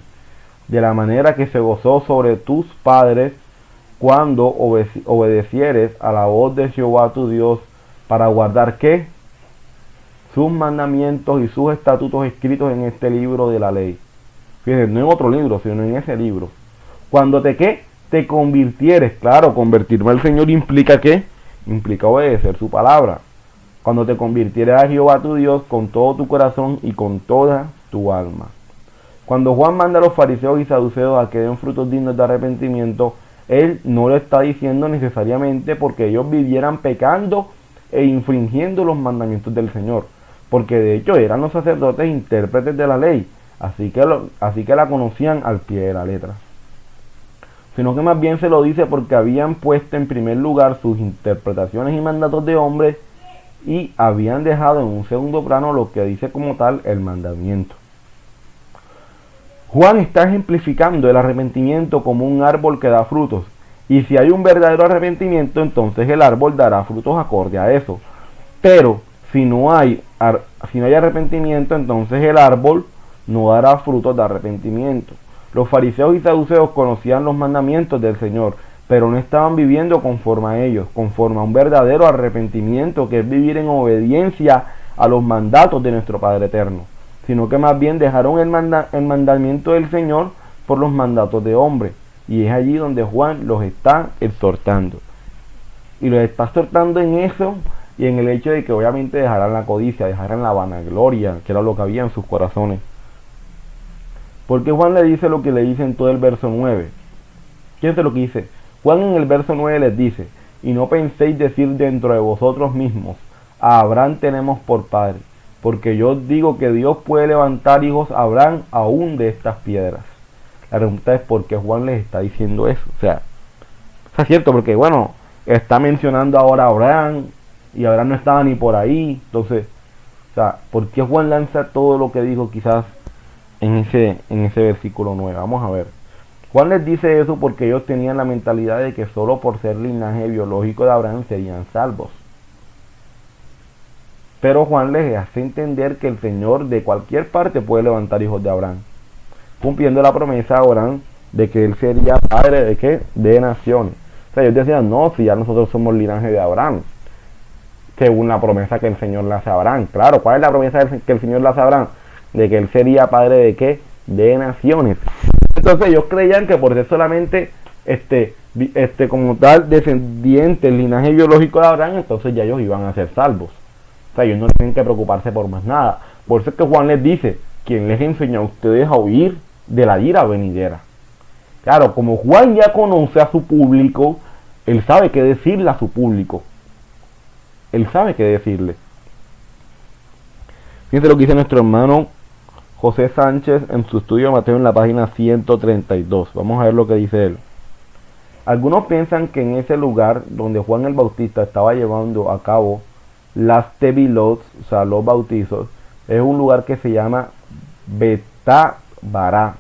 de la manera que se gozó sobre tus padres cuando obedecieres a la voz de Jehová tu Dios, para guardar ¿qué? Sus mandamientos y sus estatutos escritos en este libro de la ley. Fíjense, no en otro libro, sino en ese libro. Cuando te convirtieres, claro, convertirme al Señor implica ¿qué? Implica obedecer su palabra. Cuando te convirtieres a Jehová tu Dios con todo tu corazón y con toda tu alma. Cuando Juan manda a los fariseos y saduceos a que den frutos dignos de arrepentimiento, él no lo está diciendo necesariamente porque ellos vivieran pecando e infringiendo los mandamientos del Señor, porque de hecho eran los sacerdotes intérpretes de la ley, así que la conocían al pie de la letra, sino que más bien se lo dice porque habían puesto en primer lugar sus interpretaciones y mandatos de hombres y habían dejado en un segundo plano lo que dice como tal el mandamiento. Juan está ejemplificando el arrepentimiento como un árbol que da frutos, y si hay un verdadero arrepentimiento, entonces el árbol dará frutos acorde a eso. Pero si no hay arrepentimiento, entonces el árbol no dará frutos de arrepentimiento. Los fariseos y saduceos conocían los mandamientos del Señor, pero no estaban viviendo conforme a ellos, conforme a un verdadero arrepentimiento, que es vivir en obediencia a los mandatos de nuestro Padre Eterno, sino que más bien dejaron el mandamiento del Señor por los mandatos de hombre. Y es allí donde Juan los está exhortando. Y los está exhortando en eso y en el hecho de que obviamente dejarán la codicia, dejarán la vanagloria, que era lo que había en sus corazones. Porque Juan le dice lo que le dice en todo el verso 9. Fíjense lo que dice. Juan en el verso 9 les dice: y no penséis decir dentro de vosotros mismos, a Abraham tenemos por padre, porque yo os digo que Dios puede levantar hijos a Abraham aún de estas piedras. La pregunta es por qué Juan les está diciendo eso. O sea, es cierto, porque bueno, está mencionando ahora a Abraham y Abraham no estaba ni por ahí. Entonces, o sea, ¿por qué Juan lanza todo lo que dijo quizás en ese versículo 9? Vamos a ver. Juan les dice eso porque ellos tenían la mentalidad de que solo por ser linaje biológico de Abraham serían salvos. Pero Juan les hace entender que el Señor de cualquier parte puede levantar hijos de Abraham, cumpliendo la promesa a Abraham de que él sería padre de ¿qué? De naciones. O sea, ellos decían, no, si ya nosotros somos linaje de Abraham, según la promesa que el Señor le hace a Abraham. Claro, ¿cuál es la promesa que el Señor le hace a Abraham? De que él sería padre de ¿qué? De naciones. Entonces ellos creían que por ser solamente como tal descendiente, el linaje biológico de Abraham, entonces ya ellos iban a ser salvos. O sea, ellos no tienen que preocuparse por más nada. Por eso es que Juan les dice: ¿quién les enseñó a ustedes a huir de la ira venidera? Claro, como Juan ya conoce a su público, él sabe qué decirle a su público. Él sabe qué decirle. Fíjense lo que dice nuestro hermano José Sánchez en su estudio de Mateo en la página 132. Vamos a ver lo que dice él. Algunos piensan que en ese lugar donde Juan el Bautista estaba llevando a cabo las tevilot, o sea, los bautizos, es un lugar que se llama Betábara,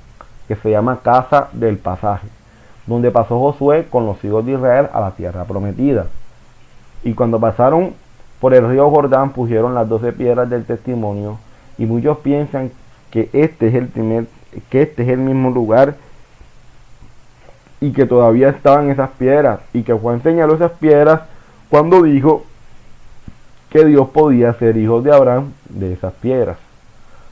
que se llama Casa del Pasaje, donde pasó Josué con los hijos de Israel a la tierra prometida. Y cuando pasaron por el río Jordán pusieron las 12 piedras del testimonio, y muchos piensan que este es el mismo lugar y que todavía estaban esas piedras, y que Juan señaló esas piedras cuando dijo que Dios podía ser hijos de Abraham de esas piedras.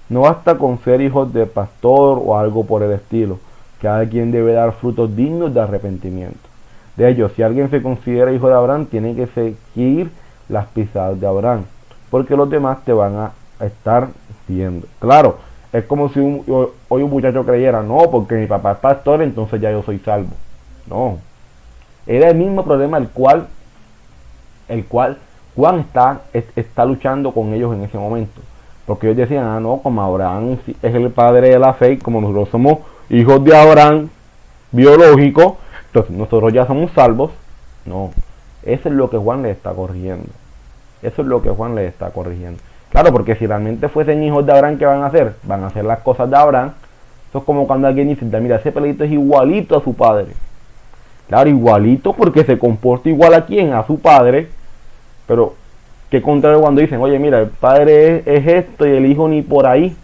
No basta con ser hijos de pastor o algo por el estilo. Cada quien debe dar frutos dignos de arrepentimiento. De hecho, si alguien se considera hijo de Abraham, tiene que seguir las pisadas de Abraham, porque los demás te van a estar siguiendo. Claro, es como si hoy un muchacho creyera, no, porque mi papá es pastor, entonces ya yo soy salvo. No, era el mismo problema el cual Juan está luchando con ellos en ese momento, porque ellos decían, no, como Abraham es el padre de la fe, como nosotros somos hijos de Abraham biológicos, entonces nosotros ya somos salvos. No, eso es lo que Juan les está corrigiendo. Eso es lo que Juan les está corrigiendo. Claro, porque si realmente fuesen hijos de Abraham, ¿qué van a hacer? Van a hacer las cosas de Abraham. Eso es como cuando alguien dice, mira, ese pelito es igualito a su padre. Claro, igualito porque se comporta igual a quién, a su padre. Pero, ¿qué contrario cuando dicen, oye, mira, el padre es esto y el hijo ni por ahí?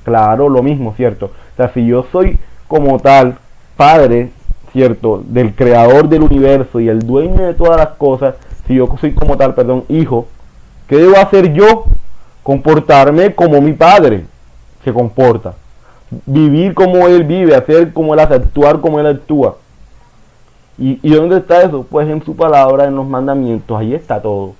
Claro, lo mismo, ¿cierto? O sea, si yo soy como tal padre, ¿cierto?, del creador del universo y el dueño de todas las cosas, si yo soy como tal, hijo, ¿qué debo hacer yo? Comportarme como mi padre se comporta, vivir como él vive, hacer como él hace, actuar como él actúa. ¿Y dónde está eso? Pues en su palabra, en los mandamientos, ahí está todo.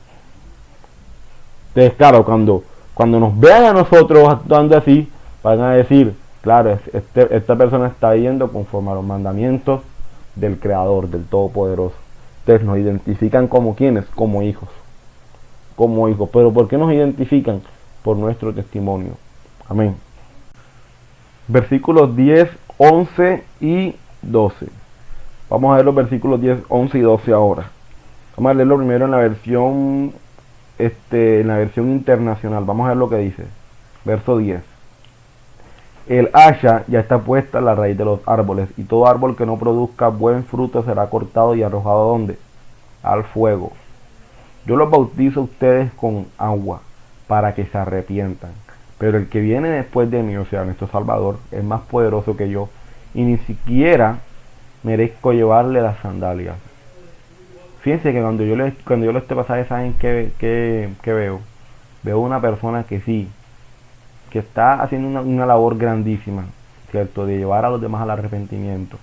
Entonces, claro, cuando nos vean a nosotros actuando así, van a decir, claro, esta persona está yendo conforme a los mandamientos del Creador, del Todopoderoso. Entonces nos identifican como quienes, como hijos. Como hijos. Pero ¿por qué nos identifican? Por nuestro testimonio. Amén. Versículos 10, 11 y 12. Vamos a ver los versículos 10, 11 y 12 ahora. Vamos a leerlo primero en la versión internacional. Vamos a ver lo que dice. Verso 10. El hacha ya está puesta en la raíz de los árboles, y todo árbol que no produzca buen fruto será cortado y arrojado ¿a dónde? Al fuego. Yo los bautizo a ustedes con agua para que se arrepientan, pero el que viene después de mí, o sea, nuestro Salvador, es más poderoso que yo, y ni siquiera merezco llevarle las sandalias. Fíjense que cuando yo leo este pasaje, ¿saben qué veo? Veo una persona que sí, que está haciendo una labor grandísima, ¿cierto?, de llevar a los demás al arrepentimiento,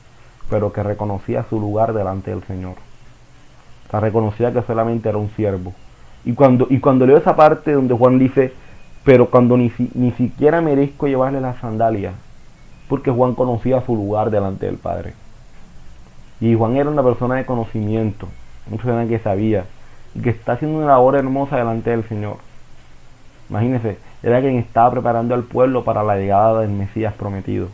pero que reconocía su lugar delante del Señor. O sea, reconocía que solamente era un siervo. Y cuando leo esa parte donde Juan dice, pero cuando ni siquiera merezco llevarle las sandalias, porque Juan conocía su lugar delante del Padre. Y Juan era una persona de conocimiento, una persona que sabía, y que está haciendo una labor hermosa delante del Señor. Imagínense, era quien estaba preparando al pueblo para la llegada del Mesías prometido.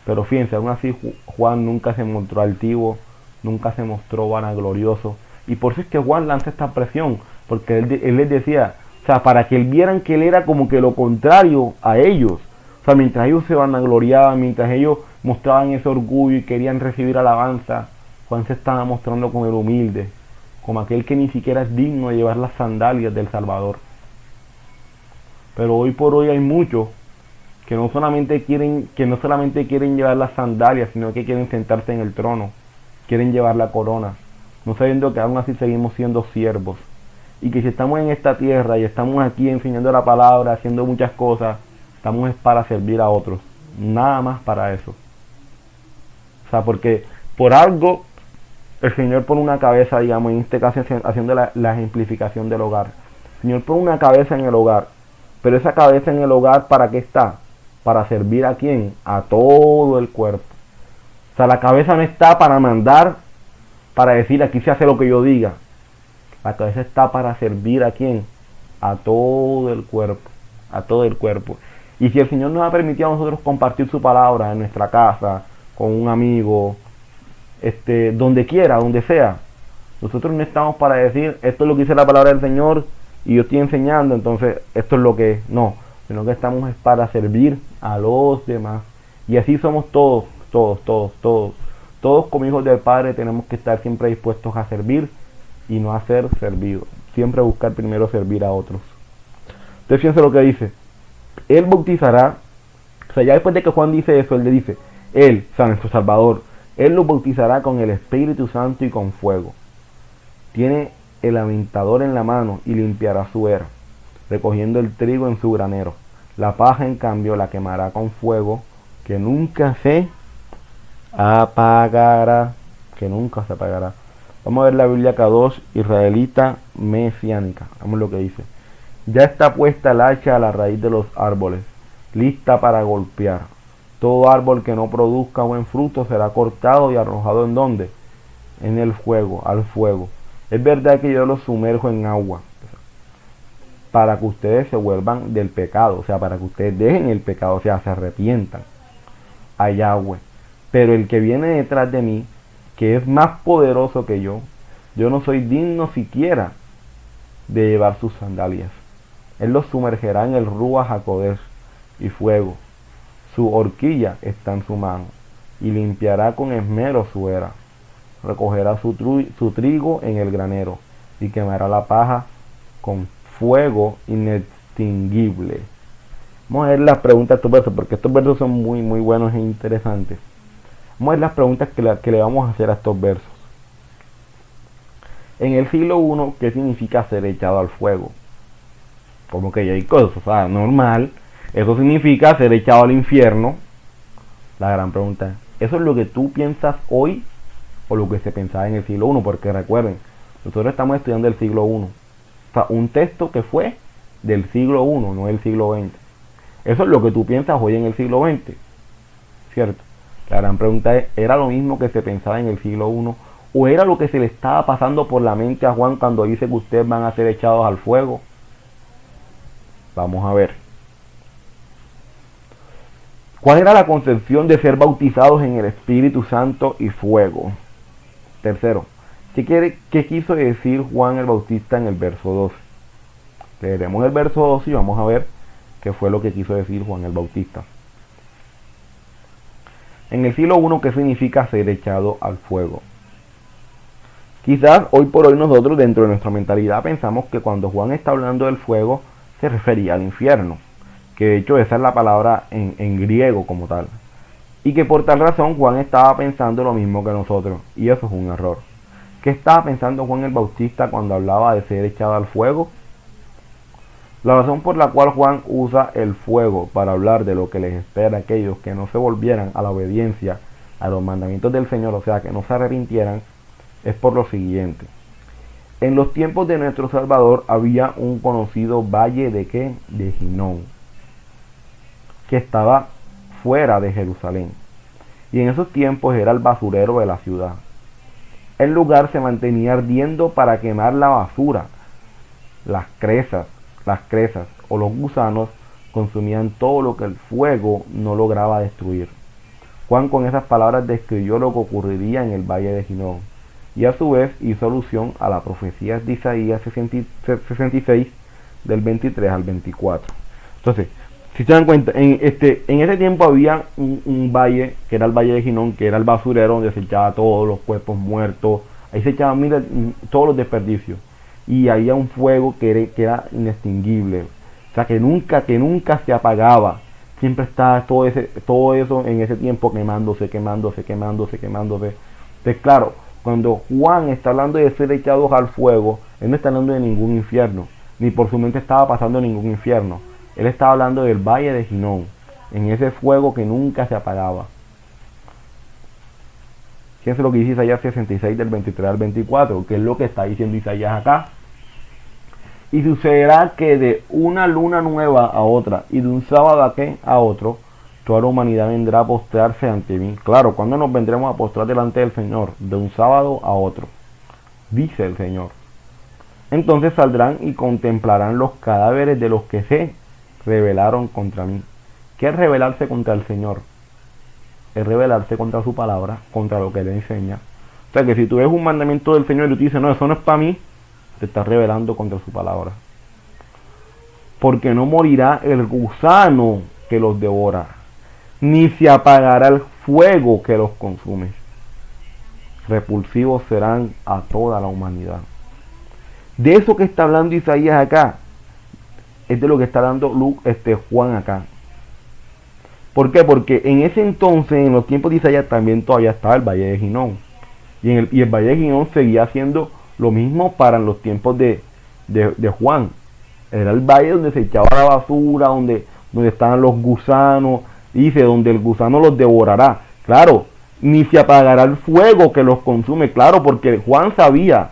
Pero fíjense, aún así Juan nunca se mostró altivo, nunca se mostró vanaglorioso. Y por eso es que Juan lanza esta presión, porque él les decía, o sea, para que él vieran que él era como que lo contrario a ellos. O sea, mientras ellos se vanagloriaban, mientras ellos mostraban ese orgullo y querían recibir alabanza, Juan se estaba mostrando como el humilde, como aquel que ni siquiera es digno de llevar las sandalias del Salvador. Pero hoy por hoy hay muchos que no solamente quieren llevar las sandalias, sino que quieren sentarse en el trono, quieren llevar la corona, no sabiendo que aún así seguimos siendo siervos, y que si estamos en esta tierra y estamos aquí enseñando la palabra, haciendo muchas cosas, estamos para servir a otros, nada más para eso. O sea, porque por algo el Señor pone una cabeza, digamos, en este caso haciendo la ejemplificación del hogar. El Señor pone una cabeza en el hogar, pero esa cabeza en el hogar, ¿para qué está? Para servir a quién? A todo el cuerpo. O sea, la cabeza no está para mandar, para decir aquí se hace lo que yo diga. La cabeza está para servir a quién? A todo el cuerpo. A todo el cuerpo. Y si el Señor nos ha permitido a nosotros compartir su palabra en nuestra casa, con un amigo, donde quiera, donde sea, nosotros no estamos para decir esto es lo que dice la palabra del Señor y yo estoy enseñando, entonces esto es lo que es. No, sino que estamos para servir a los demás. Y así somos todos como hijos del Padre. Tenemos que estar siempre dispuestos a servir y no a ser servidos. Siempre buscar primero servir a otros. Entonces fíjense lo que dice. Él bautizará, o sea, ya después de que Juan dice eso, él le dice, él, o sea, nuestro Salvador, él los bautizará con el Espíritu Santo y con fuego. Tiene el aventador en la mano y limpiará su era, recogiendo el trigo en su granero. La paja, en cambio, la quemará con fuego, que nunca se apagará. Que nunca se apagará. Vamos a ver la Biblia K2, israelita mesiánica. Vamos lo que dice. Ya está puesta el hacha a la raíz de los árboles, lista para golpear. Todo árbol que no produzca buen fruto será cortado y arrojado ¿en dónde? En el fuego, al fuego. Es verdad que yo los sumerjo en agua para que ustedes se vuelvan del pecado, o sea, para que ustedes dejen el pecado, o sea, se arrepientan a Yahweh. Pero el que viene detrás de mí, que es más poderoso que yo no soy digno siquiera de llevar sus sandalias. Él los sumergerá en el Ruach HaKodesh y fuego. Su horquilla está en su mano, y limpiará con esmero su era. Recogerá su trigo en el granero, y quemará la paja con fuego inextinguible. Vamos a ver las preguntas de estos versos, porque estos versos son muy buenos e interesantes. Vamos a ver las preguntas que le vamos a hacer a estos versos. En el siglo I, ¿qué significa ser echado al fuego? Como que ya hay cosas, o sea, normal. Eso significa ser echado al infierno. La gran pregunta es, ¿eso es lo que tú piensas hoy o lo que se pensaba en el siglo I? Porque recuerden, nosotros estamos estudiando el siglo I. O sea, un texto que fue del siglo I, no del siglo XX. Eso es lo que tú piensas hoy en el siglo XX, ¿cierto? La gran pregunta es, ¿era lo mismo que se pensaba en el siglo I? ¿O era lo que se le estaba pasando por la mente a Juan cuando dice que ustedes van a ser echados al fuego? Vamos a ver. ¿Cuál era la concepción de ser bautizados en el Espíritu Santo y fuego? Tercero, ¿qué quiso decir Juan el Bautista en el verso 12? Leeremos el verso 12 y vamos a ver qué fue lo que quiso decir Juan el Bautista. En el siglo I, ¿qué significa ser echado al fuego? Quizás hoy por hoy nosotros dentro de nuestra mentalidad pensamos que cuando Juan está hablando del fuego se refería al infierno, que de hecho esa es la palabra en griego como tal, y que por tal razón Juan estaba pensando lo mismo que nosotros, y eso es un error. ¿Qué estaba pensando Juan el Bautista cuando hablaba de ser echado al fuego? La razón por la cual Juan usa el fuego para hablar de lo que les espera a aquellos que no se volvieran a la obediencia a los mandamientos del Señor, o sea, que no se arrepintieran, es por lo siguiente. En los tiempos de nuestro Salvador había un conocido valle de ¿qué? De Ginón, que estaba fuera de Jerusalén, y en esos tiempos era el basurero de la ciudad. El lugar se mantenía ardiendo para quemar la basura. Las cresas o los gusanos consumían todo lo que el fuego no lograba destruir. Juan con esas palabras describió lo que ocurriría en el valle de Ginón, y a su vez hizo alusión a la profecía de Isaías 66 del 23 al 24. Entonces, si se dan cuenta, en ese tiempo había un valle, que era el valle de Ginón, que era el basurero donde se echaba todos los cuerpos muertos, ahí se echaban todos los desperdicios, y había un fuego que era inextinguible, o sea, que nunca se apagaba, siempre estaba todo eso en ese tiempo quemándose. Entonces, claro, cuando Juan está hablando de ser echados al fuego, él no está hablando de ningún infierno, ni por su mente estaba pasando ningún infierno. Él estaba hablando del valle de Ginón, en ese fuego que nunca se apagaba. Fíjense lo que dice Isaías 66 del 23 al 24, que es lo que está diciendo Isaías acá. Y sucederá que de una luna nueva a otra, y de un sábado a otro, toda la humanidad vendrá a postrarse ante mí. Claro, ¿cuándo nos vendremos a postrar delante del Señor? De un sábado a otro, dice el Señor. Entonces saldrán y contemplarán los cadáveres de los que se rebelaron contra mí. ¿Qué es rebelarse contra el Señor? Es rebelarse contra su palabra, contra lo que le enseña. O sea que si tú ves un mandamiento del Señor y tú dices, no, eso no es para mí, te estás rebelando contra su palabra. Porque no morirá el gusano que los devora, ni se apagará el fuego que los consume. Repulsivos serán a toda la humanidad. De eso que está hablando Isaías acá, es de lo que está dando Juan acá. ¿Por qué? Porque en ese entonces, en los tiempos de Isaías, también todavía estaba el Valle de Ginón. Y el Valle de Ginón seguía haciendo lo mismo para los tiempos de Juan. Era el valle donde se echaba la basura, donde estaban los gusanos. Dice, donde el gusano los devorará. Claro, ni se apagará el fuego que los consume. Claro, porque Juan sabía,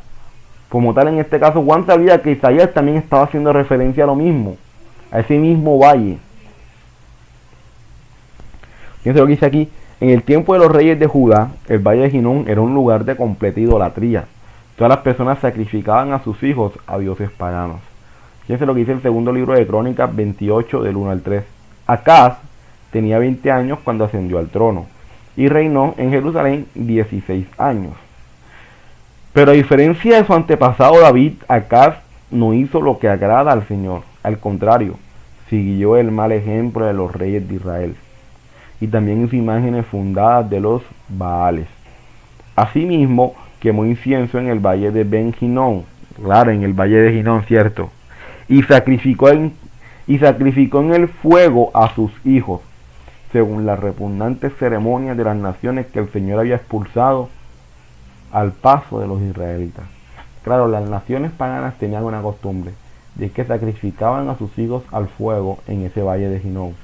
como tal en este caso, Juan sabía que Isaías también estaba haciendo referencia a lo mismo, a ese mismo valle. Fíjense lo que dice aquí. En el tiempo de los reyes de Judá, el valle de Ginón era un lugar de completa idolatría. Todas las personas sacrificaban a sus hijos a dioses paganos. Fíjense lo que dice el segundo libro de Crónicas 28 del 1 al 3. Acaz tenía 20 años cuando ascendió al trono y reinó en Jerusalén 16 años. Pero a diferencia de su antepasado David, Acaz no hizo lo que agrada al Señor. Al contrario, siguió el mal ejemplo de los reyes de Israel y también hizo imágenes fundadas de los Baales. Asimismo, quemó incienso en el valle de Ben Hinnom, claro, en el valle de Ginón, cierto, y sacrificó en el fuego a sus hijos, según las repugnantes ceremonias de las naciones que el Señor había expulsado al paso de los israelitas. Claro, las naciones paganas tenían una costumbre de que sacrificaban a sus hijos al fuego en ese valle de Ginón.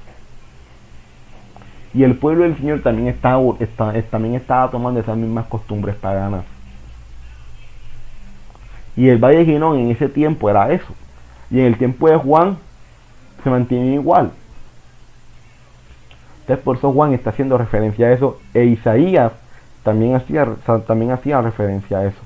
Y el pueblo del Señor también estaba tomando esas mismas costumbres paganas. Y el valle de Ginón en ese tiempo era eso. Y en el tiempo de Juan se mantiene igual. Entonces por eso Juan está haciendo referencia a eso. E Isaías también hacía referencia a eso.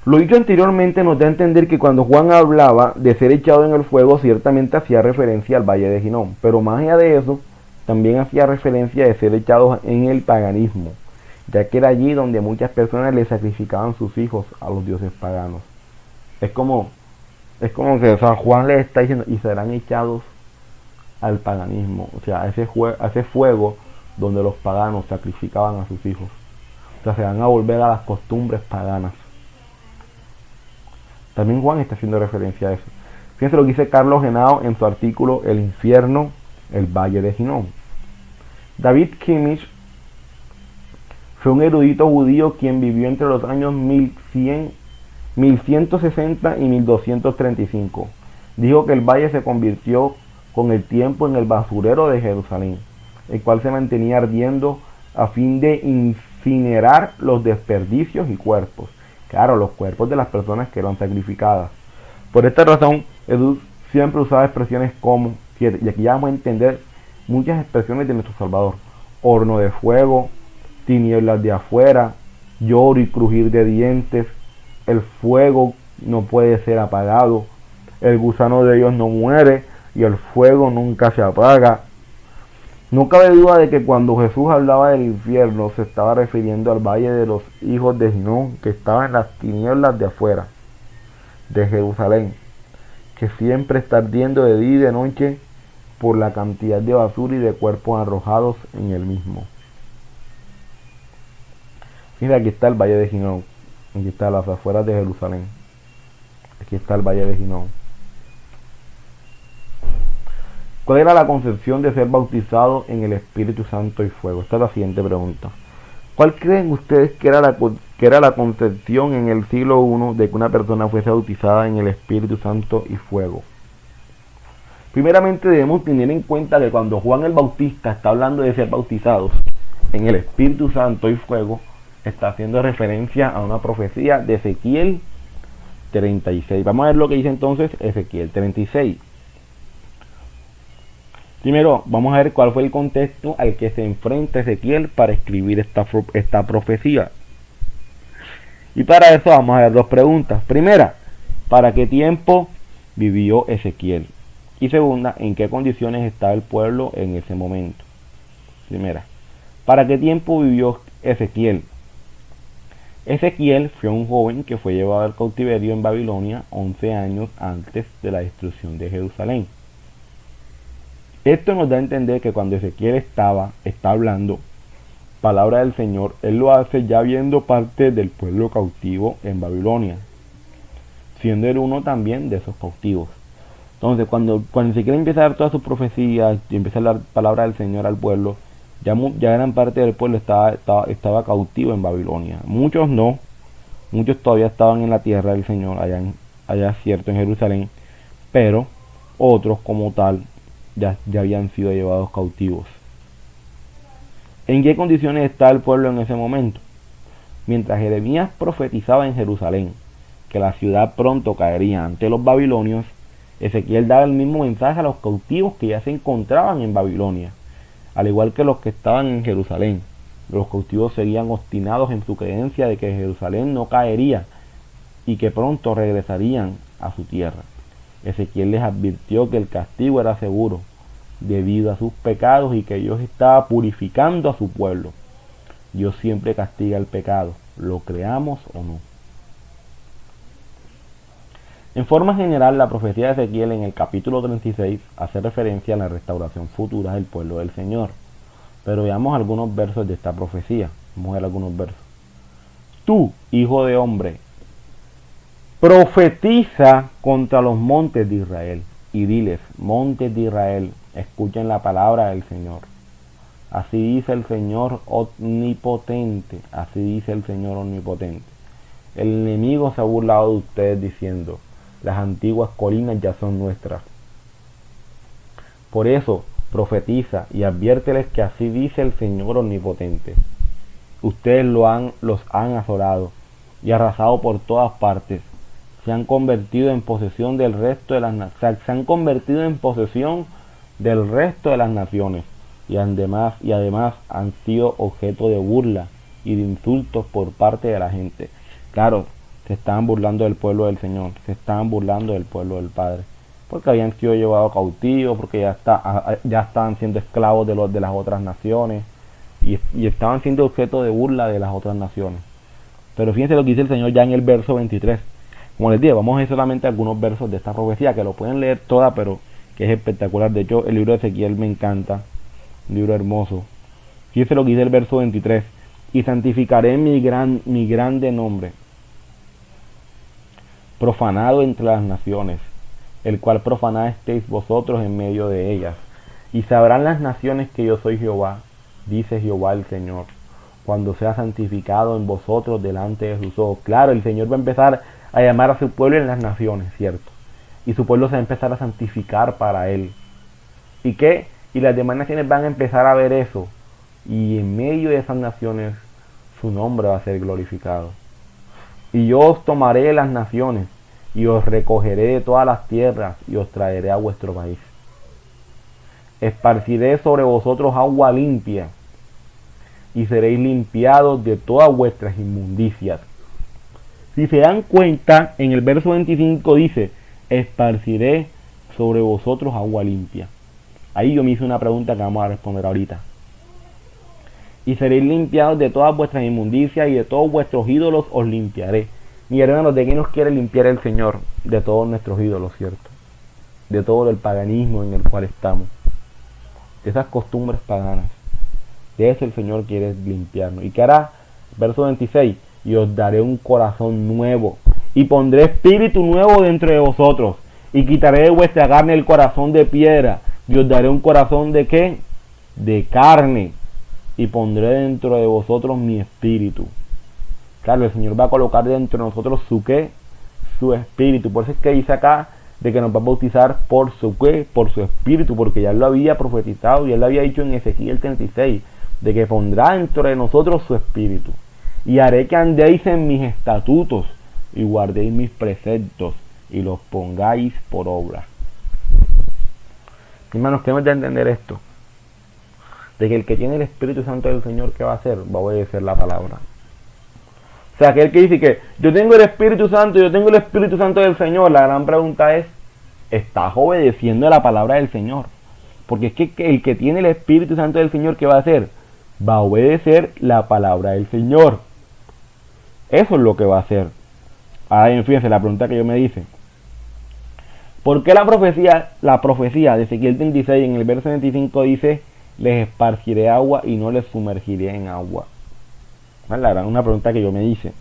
Lo dicho anteriormente nos da a entender que cuando Juan hablaba de ser echado en el fuego, ciertamente hacía referencia al valle de Ginón. Pero más allá de eso, también hacía referencia de ser echados en el paganismo, ya que era allí donde muchas personas le sacrificaban sus hijos a los dioses paganos. Es como que, o sea, Juan le está diciendo, y serán echados al paganismo, o sea, a ese fuego donde los paganos sacrificaban a sus hijos. O sea, se van a volver a las costumbres paganas. También Juan está haciendo referencia a eso. Fíjense lo que dice Carlos Henao en su artículo El infierno, el valle de Ginón. David Kimmich fue un erudito judío quien vivió entre los años 1160 y 1235. Dijo que el valle se convirtió con el tiempo en el basurero de Jerusalén, el cual se mantenía ardiendo a fin de incinerar los desperdicios y cuerpos. Claro, los cuerpos de las personas que eran sacrificadas. Por esta razón, Jesús siempre usaba expresiones como, y aquí ya vamos a entender muchas expresiones de nuestro Salvador: horno de fuego, tinieblas de afuera, lloro y crujir de dientes, el fuego no puede ser apagado, el gusano de Dios no muere y el fuego nunca se apaga. No cabe duda de que cuando Jesús hablaba del infierno se estaba refiriendo al valle de los hijos de Ginón, que estaba en las tinieblas de afuera de Jerusalén, que siempre está ardiendo de día y de noche por la cantidad de basura y de cuerpos arrojados en el mismo. Mira, aquí está el valle de Ginón, aquí está las afueras de Jerusalén, aquí está el valle de Ginón. ¿Cuál era la concepción de ser bautizado en el Espíritu Santo y fuego? Esta es la siguiente pregunta. ¿Cuál creen ustedes que era la concepción en el siglo I de que una persona fuese bautizada en el Espíritu Santo y fuego? Primeramente debemos tener en cuenta que cuando Juan el Bautista está hablando de ser bautizados en el Espíritu Santo y fuego, está haciendo referencia a una profecía de Ezequiel 36. Vamos a ver lo que dice entonces Ezequiel 36. Primero, vamos a ver cuál fue el contexto al que se enfrenta Ezequiel para escribir esta profecía. Y para eso vamos a ver dos preguntas. Primera, ¿para qué tiempo vivió Ezequiel? Y segunda, ¿en qué condiciones estaba el pueblo en ese momento? Primera, ¿para qué tiempo vivió Ezequiel? Ezequiel fue un joven que fue llevado al cautiverio en Babilonia 11 años antes de la destrucción de Jerusalén. Esto nos da a entender que cuando Ezequiel está hablando palabra del Señor, él lo hace ya viendo parte del pueblo cautivo en Babilonia. siendo él uno también de esos cautivos. Entonces, cuando Ezequiel empieza a dar todas sus profecías y empieza a dar palabra del Señor al pueblo, ya gran parte del pueblo estaba cautivo en Babilonia. Muchos no, muchos todavía estaban en la tierra del Señor, allá cierto, en Jerusalén, pero otros como tal ya habían sido llevados cautivos. ¿En qué condiciones está el pueblo en ese momento? Mientras Jeremías profetizaba en Jerusalén que la ciudad pronto caería ante los babilonios, Ezequiel daba el mismo mensaje a los cautivos que ya se encontraban en Babilonia, al igual que los que estaban en Jerusalén. Los cautivos seguían obstinados en su creencia de que Jerusalén no caería y que pronto regresarían a su tierra. Ezequiel les advirtió que el castigo era seguro debido a sus pecados y que Dios estaba purificando a su pueblo. Dios siempre castiga el pecado, lo creamos o no. En forma general, la profecía de Ezequiel en el capítulo 36 hace referencia a la restauración futura del pueblo del Señor. Pero veamos algunos versos de esta profecía. Vamos a ver algunos versos. Tú, hijo de hombre, profetiza contra los montes de Israel y diles: montes de Israel, escuchen la palabra del Señor. Así dice el Señor omnipotente. Así dice el Señor omnipotente. El enemigo se ha burlado de ustedes diciendo: las antiguas colinas ya son nuestras. Por eso, profetiza y adviérteles que así dice el Señor omnipotente. Ustedes los han asolado y arrasado por todas partes. Se han convertido en posesión del resto de las naciones y además han sido objeto de burla y de insultos por parte de la gente. Claro, se estaban burlando del pueblo del Señor, se estaban burlando del pueblo del Padre, porque habían sido llevados cautivos, porque ya estaban siendo esclavos de las otras naciones y estaban siendo objeto de burla de las otras naciones. Pero fíjense lo que dice el Señor ya en el verso 23. Como les dije, vamos a ver solamente algunos versos de esta profecía, que lo pueden leer toda, pero que es espectacular. De hecho, el libro de Ezequiel me encanta, un libro hermoso. Fíjense lo que dice el verso 23. Y santificaré mi grande nombre, profanado entre las naciones, el cual profanasteis vosotros en medio de ellas. Y sabrán las naciones que yo soy Jehová, dice Jehová el Señor, cuando sea santificado en vosotros delante de sus ojos. Claro, el Señor va a empezar a llamar a su pueblo en las naciones, ¿cierto? Y su pueblo se va a empezar a santificar para Él. ¿Y qué? Y las demás naciones van a empezar a ver eso. Y en medio de esas naciones, su nombre va a ser glorificado. Y yo os tomaré de las naciones, y os recogeré de todas las tierras, y os traeré a vuestro país. Esparciré sobre vosotros agua limpia, y seréis limpiados de todas vuestras inmundicias. Si se dan cuenta, en el verso 25 dice: esparciré sobre vosotros agua limpia. Ahí yo me hice una pregunta que vamos a responder ahorita. Y seréis limpiados de todas vuestras inmundicias, y de todos vuestros ídolos os limpiaré. Mi hermanos, ¿de qué nos quiere limpiar el Señor? De todos nuestros ídolos, ¿cierto? De todo el paganismo en el cual estamos, de esas costumbres paganas. De eso el Señor quiere limpiarnos. ¿Y qué hará? Verso 26: y os daré un corazón nuevo, y pondré espíritu nuevo dentro de vosotros, y quitaré de vuestra carne el corazón de piedra, y os daré un corazón de ¿qué? De carne, y pondré dentro de vosotros mi espíritu. Claro, el Señor va a colocar dentro de nosotros su ¿qué? Su espíritu. Por eso es que dice acá de que nos va a bautizar por su ¿qué? Por su espíritu, porque ya lo había profetizado y él lo había dicho en Ezequiel 36, de que pondrá dentro de nosotros su espíritu. Y haré que andéis en mis estatutos y guardéis mis preceptos y los pongáis por obra. Hermanos, tenemos que entender esto, de que el que tiene el Espíritu Santo del Señor, ¿qué va a hacer? Va a obedecer la palabra. O sea, aquel que dice que yo tengo el Espíritu Santo, yo tengo el Espíritu Santo del Señor, la gran pregunta es: ¿estás obedeciendo la palabra del Señor? Porque es que el que tiene el Espíritu Santo del Señor, ¿qué va a hacer? Va a obedecer la palabra del Señor. Eso es lo que va a hacer. Ahora fíjense la pregunta que yo me hice: ¿por qué la profecía de Ezequiel 36 en el verso 25 dice: les esparciré agua y no les sumergiré en agua? Una pregunta que yo me hice.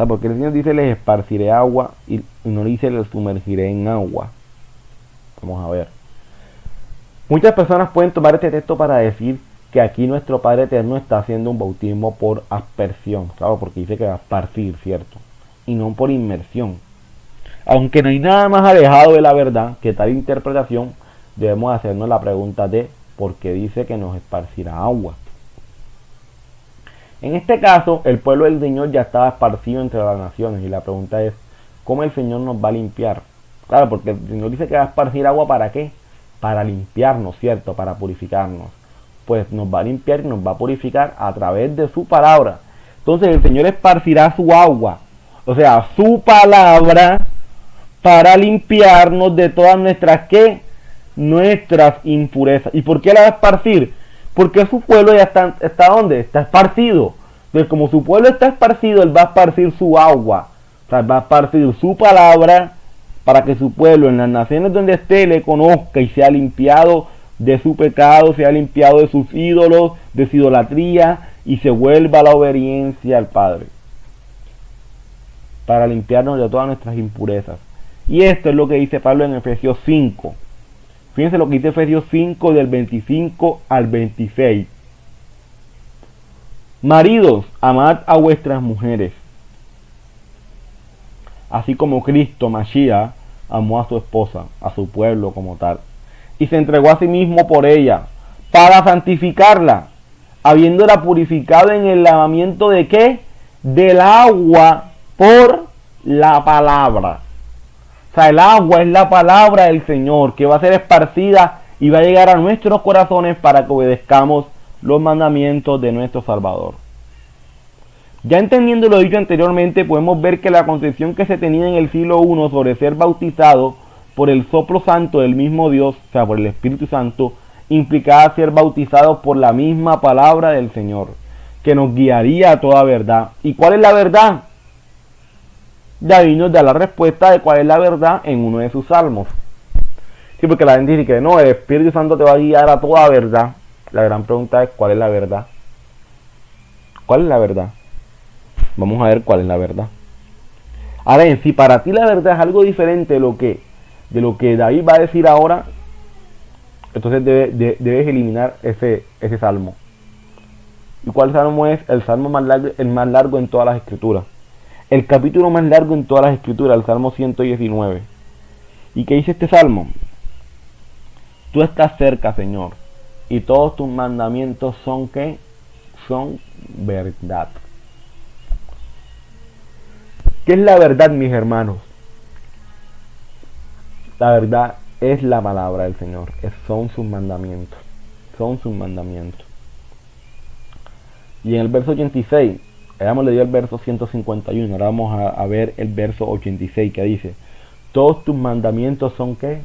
sea, porque el Señor dice les esparciré agua y no dice les sumergiré en agua. Vamos a ver. Muchas personas pueden tomar este texto para decir que aquí nuestro Padre Eterno está haciendo un bautismo por aspersión, claro, porque dice que va a esparcir, ¿cierto? Y no por inmersión. Aunque no hay nada más alejado de la verdad que tal interpretación, debemos hacernos la pregunta de por qué dice que nos esparcirá agua. En este caso, el pueblo del Señor ya estaba esparcido entre las naciones y la pregunta es, ¿cómo el Señor nos va a limpiar? Claro, porque el Señor dice que va a esparcir agua ¿para qué? Para limpiarnos, ¿cierto? Para purificarnos. Pues nos va a limpiar y nos va a purificar a través de su palabra. Entonces el Señor esparcirá su agua, o sea, su palabra, para limpiarnos de todas nuestras, ¿qué? Nuestras impurezas. ¿Y por qué la va a esparcir? Porque su pueblo ya está ¿dónde? Está esparcido. Entonces, como su pueblo está esparcido, Él va a esparcir su agua. O sea, va a esparcir su palabra para que su pueblo en las naciones donde esté le conozca y sea limpiado de su pecado, sea limpiado de sus ídolos, de su idolatría y se vuelva a la obediencia al Padre. Para limpiarnos de todas nuestras impurezas. Y esto es lo que dice Pablo en Efesios 5. Fíjense lo que dice Efesios 5 del 25 al 26. Maridos, amad a vuestras mujeres, así como Cristo, Mashiach, amó a su esposa, a su pueblo como tal, y se entregó a sí mismo por ella, para santificarla, habiéndola purificado en el lavamiento de ¿qué? Del agua por la palabra. O sea, el agua es la palabra del Señor que va a ser esparcida y va a llegar a nuestros corazones para que obedezcamos los mandamientos de nuestro Salvador. Ya entendiendo lo dicho anteriormente, podemos ver que la concepción que se tenía en el siglo I sobre ser bautizado por el soplo santo del mismo Dios, o sea, por el Espíritu Santo, implicaba ser bautizado por la misma palabra del Señor, que nos guiaría a toda verdad. ¿Y cuál es la verdad? David nos da la respuesta de cuál es la verdad en uno de sus salmos. Sí, porque la gente dice que no, el Espíritu Santo te va a guiar a toda verdad. La gran pregunta es, ¿cuál es la verdad? ¿Cuál es la verdad? Vamos a ver cuál es la verdad. Ahora bien, si para ti la verdad es algo diferente de lo que David va a decir ahora, entonces debes eliminar ese salmo. ¿Y cuál salmo es? El salmo el más largo en todas las escrituras. El capítulo más largo en todas las escrituras, el Salmo 119. ¿Y qué dice este salmo? Tú estás cerca, Señor, y todos tus mandamientos son ¿qué? Son verdad. ¿Qué es la verdad, mis hermanos? La verdad es la palabra del Señor, son sus mandamientos. Son sus mandamientos. Y en el verso 86, habíamos leído el verso 151, ahora vamos a ver el verso 86 que dice, todos tus mandamientos son ¿qué?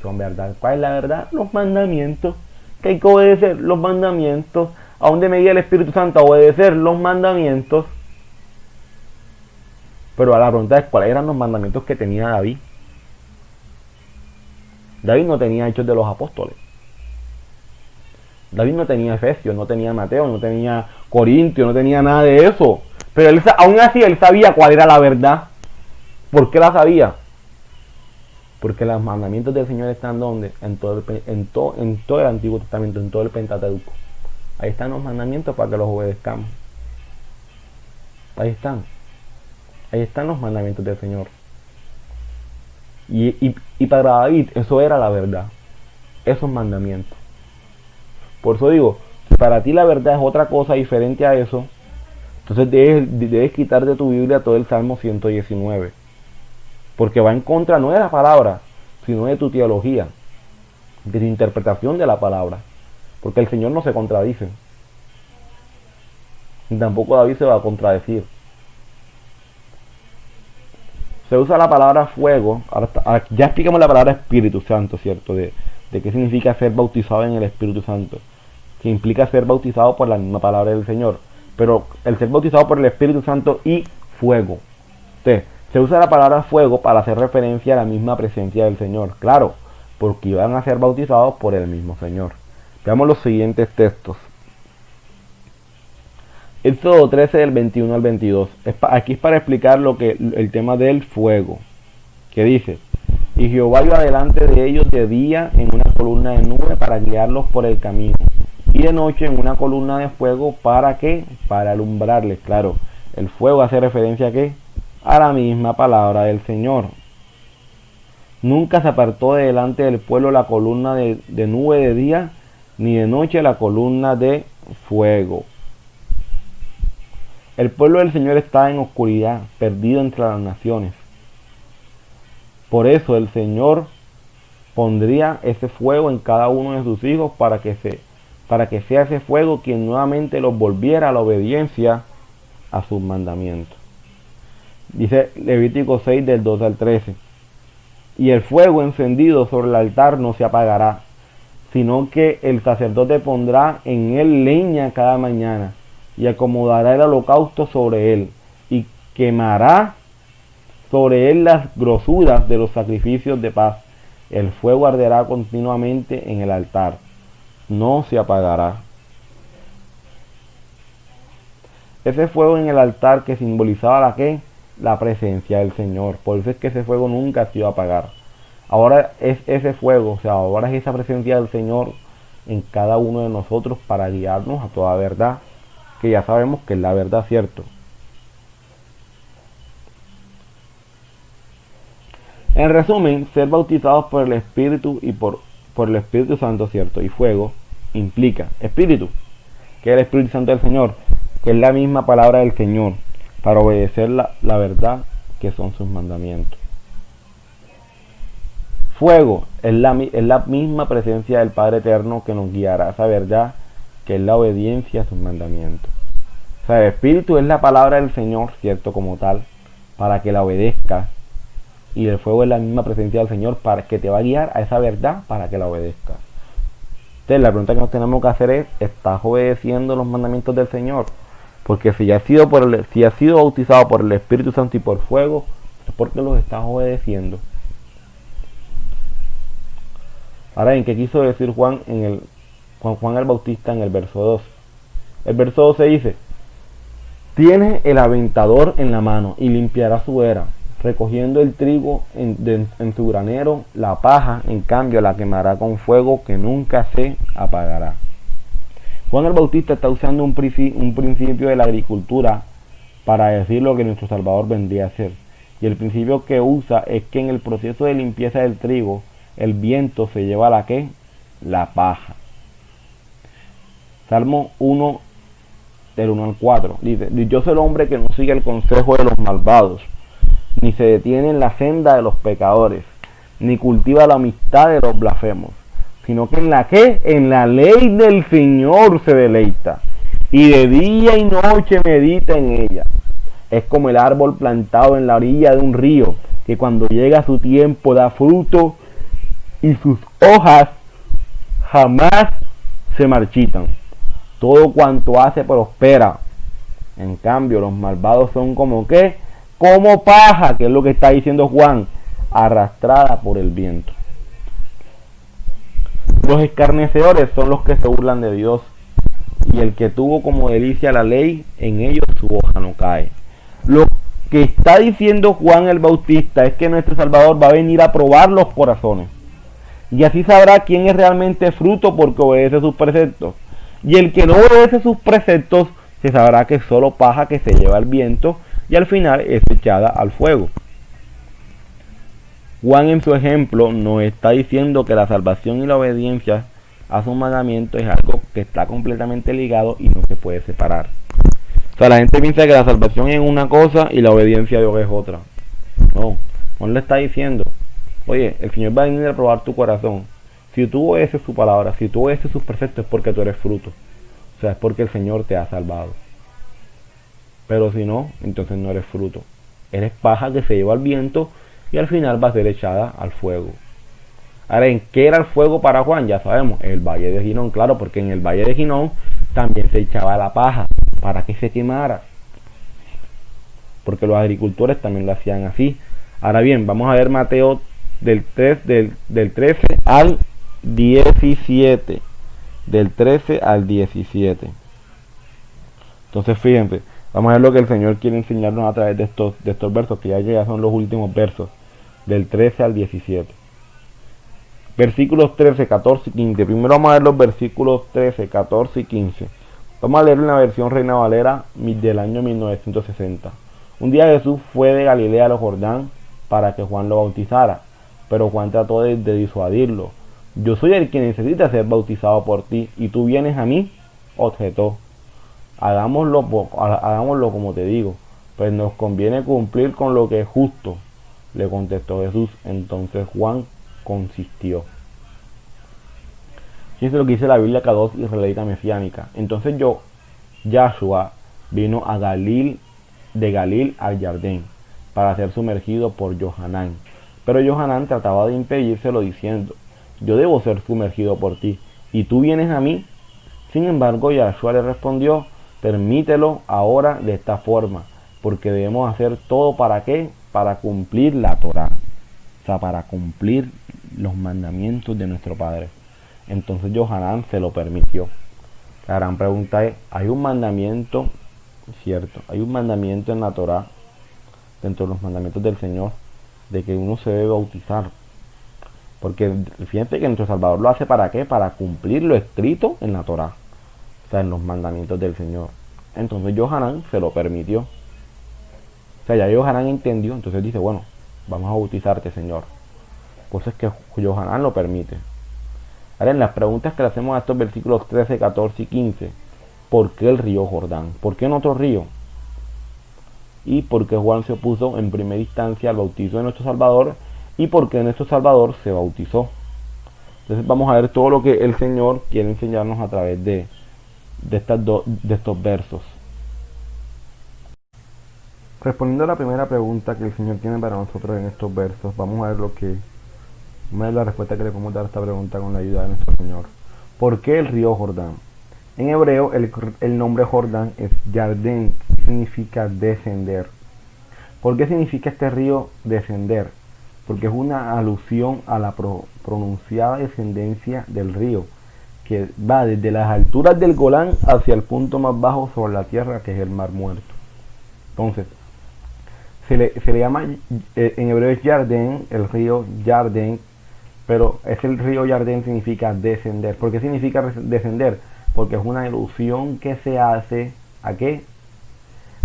Son verdad. ¿Cuál es la verdad? Los mandamientos. ¿Qué hay que obedecer? Los mandamientos. ¿A dónde me guía el Espíritu Santo? A obedecer los mandamientos. Pero a la pregunta es, ¿cuáles eran los mandamientos que tenía David? David no tenía Hechos de los Apóstoles. David no tenía Efesios, no tenía Mateo, no tenía Corintios, no tenía nada de eso. Pero él, aún así él sabía cuál era la verdad. ¿Por qué la sabía? Porque los mandamientos del Señor están ¿dónde? En todo el Antiguo Testamento, en todo el Pentateuco. Ahí están los mandamientos para que los obedezcamos. Ahí están. Ahí están los mandamientos del Señor. Y para David eso era la verdad. Esos mandamientos. Por eso digo, si para ti la verdad es otra cosa diferente a eso, entonces debes quitar de tu Biblia todo el Salmo 119. Porque va en contra no de la palabra, sino de tu teología, de tu interpretación de la palabra. Porque el Señor no se contradice. Ni tampoco David se va a contradecir. Se usa la palabra fuego. Ahora ya explicamos la palabra Espíritu Santo, ¿cierto? De qué significa ser bautizado en el Espíritu Santo. Que implica ser bautizado por la misma palabra del Señor. Pero el ser bautizado por el Espíritu Santo y fuego. Entonces, se usa la palabra fuego para hacer referencia a la misma presencia del Señor. Claro, porque iban a ser bautizados por el mismo Señor. Veamos los siguientes textos. Éxodo 13 del 21 al 22. Aquí es para explicar el tema del fuego. Que dice: y Jehová iba delante de ellos de día en una columna de nube para guiarlos por el camino, y de noche en una columna de fuego. ¿Para qué? Para alumbrarles. Claro, el fuego hace referencia a ¿qué? A la misma palabra del Señor. Nunca se apartó de delante del pueblo la columna de nube de día, ni de noche la columna de fuego. El pueblo del Señor está en oscuridad, perdido entre las naciones. Por eso el Señor pondría ese fuego en cada uno de sus hijos para que sea ese fuego quien nuevamente los volviera a la obediencia a sus mandamientos. Dice Levítico 6 del 2 al 13. Y el fuego encendido sobre el altar no se apagará, sino que el sacerdote pondrá en él leña cada mañana, y acomodará el holocausto sobre él, y quemará sobre él las grosuras de los sacrificios de paz. El fuego arderá continuamente en el altar, no se apagará. Ese fuego en el altar que simbolizaba la ¿qué? La presencia del Señor. Por eso es que ese fuego nunca se iba a apagar. Ahora es ese fuego, o sea, ahora es esa presencia del Señor en cada uno de nosotros para guiarnos a toda verdad, que ya sabemos que es la verdad, ¿cierto? En resumen, ser bautizados por el Espíritu y por el Espíritu Santo, ¿cierto? Y fuego implica Espíritu, que es el Espíritu Santo del Señor, que es la misma palabra del Señor, para obedecer la verdad que son sus mandamientos. Fuego es la misma presencia del Padre Eterno que nos guiará a esa verdad, que es la obediencia a sus mandamientos. O sea, el Espíritu es la palabra del Señor, ¿cierto? Como tal, para que la obedezcas. Y el fuego es la misma presencia del Señor para que te va a guiar a esa verdad para que la obedezcas. Entonces la pregunta que nos tenemos que hacer es: ¿estás obedeciendo los mandamientos del Señor? Porque si has sido bautizado por el Espíritu Santo y por fuego, es porque los estás obedeciendo. Ahora, ¿en qué quiso decir Juan el Bautista en el verso 2? El verso 12 dice: tiene el aventador en la mano y limpiará su era, recogiendo el trigo en su granero, la paja en cambio la quemará con fuego que nunca se apagará. Juan el Bautista está usando un principio de la agricultura para decir lo que nuestro Salvador vendría a hacer. Y el principio que usa es que en el proceso de limpieza del trigo, el viento se lleva la ¿qué? La paja. Salmo 1 del 1 al 4 dice: dichoso el hombre que no sigue el consejo de los malvados, ni se detiene en la senda de los pecadores, ni cultiva la amistad de los blasfemos, sino que en la ¿qué? En la ley del Señor se deleita, y de día y noche medita en ella. Es como el árbol plantado en la orilla de un río, que cuando llega su tiempo da fruto, y sus hojas jamás se marchitan. Todo cuanto hace prospera. En cambio, los malvados son como ¿qué? Como paja, que es lo que está diciendo Juan, arrastrada por el viento. Los escarnecedores son los que se burlan de Dios, y el que tuvo como delicia la ley, en ellos su hoja no cae. Lo que está diciendo Juan el Bautista es que nuestro Salvador va a venir a probar los corazones, y así sabrá quién es realmente fruto porque obedece sus preceptos. Y el que no obedece sus preceptos, se sabrá que es solo paja que se lleva el viento, y al final es echada al fuego. Juan en su ejemplo nos está diciendo que la salvación y la obediencia a sus mandamientos es algo que está completamente ligado y no se puede separar. O sea, la gente piensa que la salvación es una cosa y la obediencia a Dios es otra. No, Juan le está diciendo: oye, el Señor va a venir a probar tu corazón. Si tú obedeces su palabra, si tú obedeces sus preceptos, es porque tú eres fruto. O sea, es porque el Señor te ha salvado. Pero si no, entonces no eres fruto. Eres paja que se lleva al viento y al final va a ser echada al fuego. Ahora, ¿en qué era el fuego para Juan? Ya sabemos, el valle de Ginón, claro, porque en el valle de Ginón también se echaba la paja para que se quemara. Porque los agricultores también lo hacían así. Ahora bien, vamos a ver Mateo del 13 al 17. Del 13 al 17. Entonces fíjense, vamos a ver lo que el Señor quiere enseñarnos a través de estos versos, que ya son los últimos versos, del 13 al 17. Versículos 13, 14 y 15. Primero vamos a ver los versículos 13, 14 y 15. Vamos a leer en la versión Reina Valera del año 1960. Un día Jesús fue de Galilea al Jordán para que Juan lo bautizara, pero Juan trató de disuadirlo. Yo soy el que necesita ser bautizado por ti, y tú vienes a mí, objetó. Hagámoslo como te digo, pues nos conviene cumplir con lo que es justo, le contestó Jesús. Entonces Juan consistió. Fíjense lo que dice la Biblia Kadosh israelita mesiánica. Entonces Yahshua vino de Galil al Jardín para ser sumergido por Yohanan. Pero Yohanan trataba de impedírselo diciendo: yo debo ser sumergido por ti, y tú vienes a mí. Sin embargo, Yahshua le respondió: permítelo ahora de esta forma, porque debemos hacer todo ¿para qué? Para cumplir la Torá, o sea, para cumplir los mandamientos de nuestro Padre. Entonces Yohanan se lo permitió. La gran pregunta es: ¿hay un mandamiento, cierto? ¿Hay un mandamiento en la Torá, dentro de los mandamientos del Señor, de que uno se debe bautizar? Porque fíjense que nuestro Salvador lo hace ¿para qué? Para cumplir lo escrito en la Torá, o sea, en los mandamientos del Señor. Entonces Yohanan se lo permitió. O sea, ya Yohanan entendió, entonces dice: bueno, vamos a bautizarte, Señor. Pues es que Yohanan lo permite. Ahora, en las preguntas que le hacemos a estos versículos 13, 14 y 15, ¿por qué el río Jordán? ¿Por qué en otro río? ¿Y por qué Juan se opuso en primera instancia al bautizo de nuestro Salvador? ¿Y por qué nuestro Salvador se bautizó? Entonces vamos a ver todo lo que el Señor quiere enseñarnos a través de estos versos. Respondiendo a la primera pregunta que el Señor tiene para nosotros en estos versos, vamos a ver la respuesta que le podemos dar a esta pregunta con la ayuda de nuestro Señor. ¿Por qué el río Jordán? En hebreo el nombre Jordán es Yardén, que significa descender. ¿Por qué significa este río descender? Porque es una alusión a la pronunciada descendencia del río, que va desde las alturas del Golán hacia el punto más bajo sobre la tierra, que es el Mar Muerto. Entonces, se le llama, en hebreo es Yardén, el río Yardén, pero el río Yardén significa descender. ¿Por qué significa descender? Porque es una alusión que se hace ¿a qué?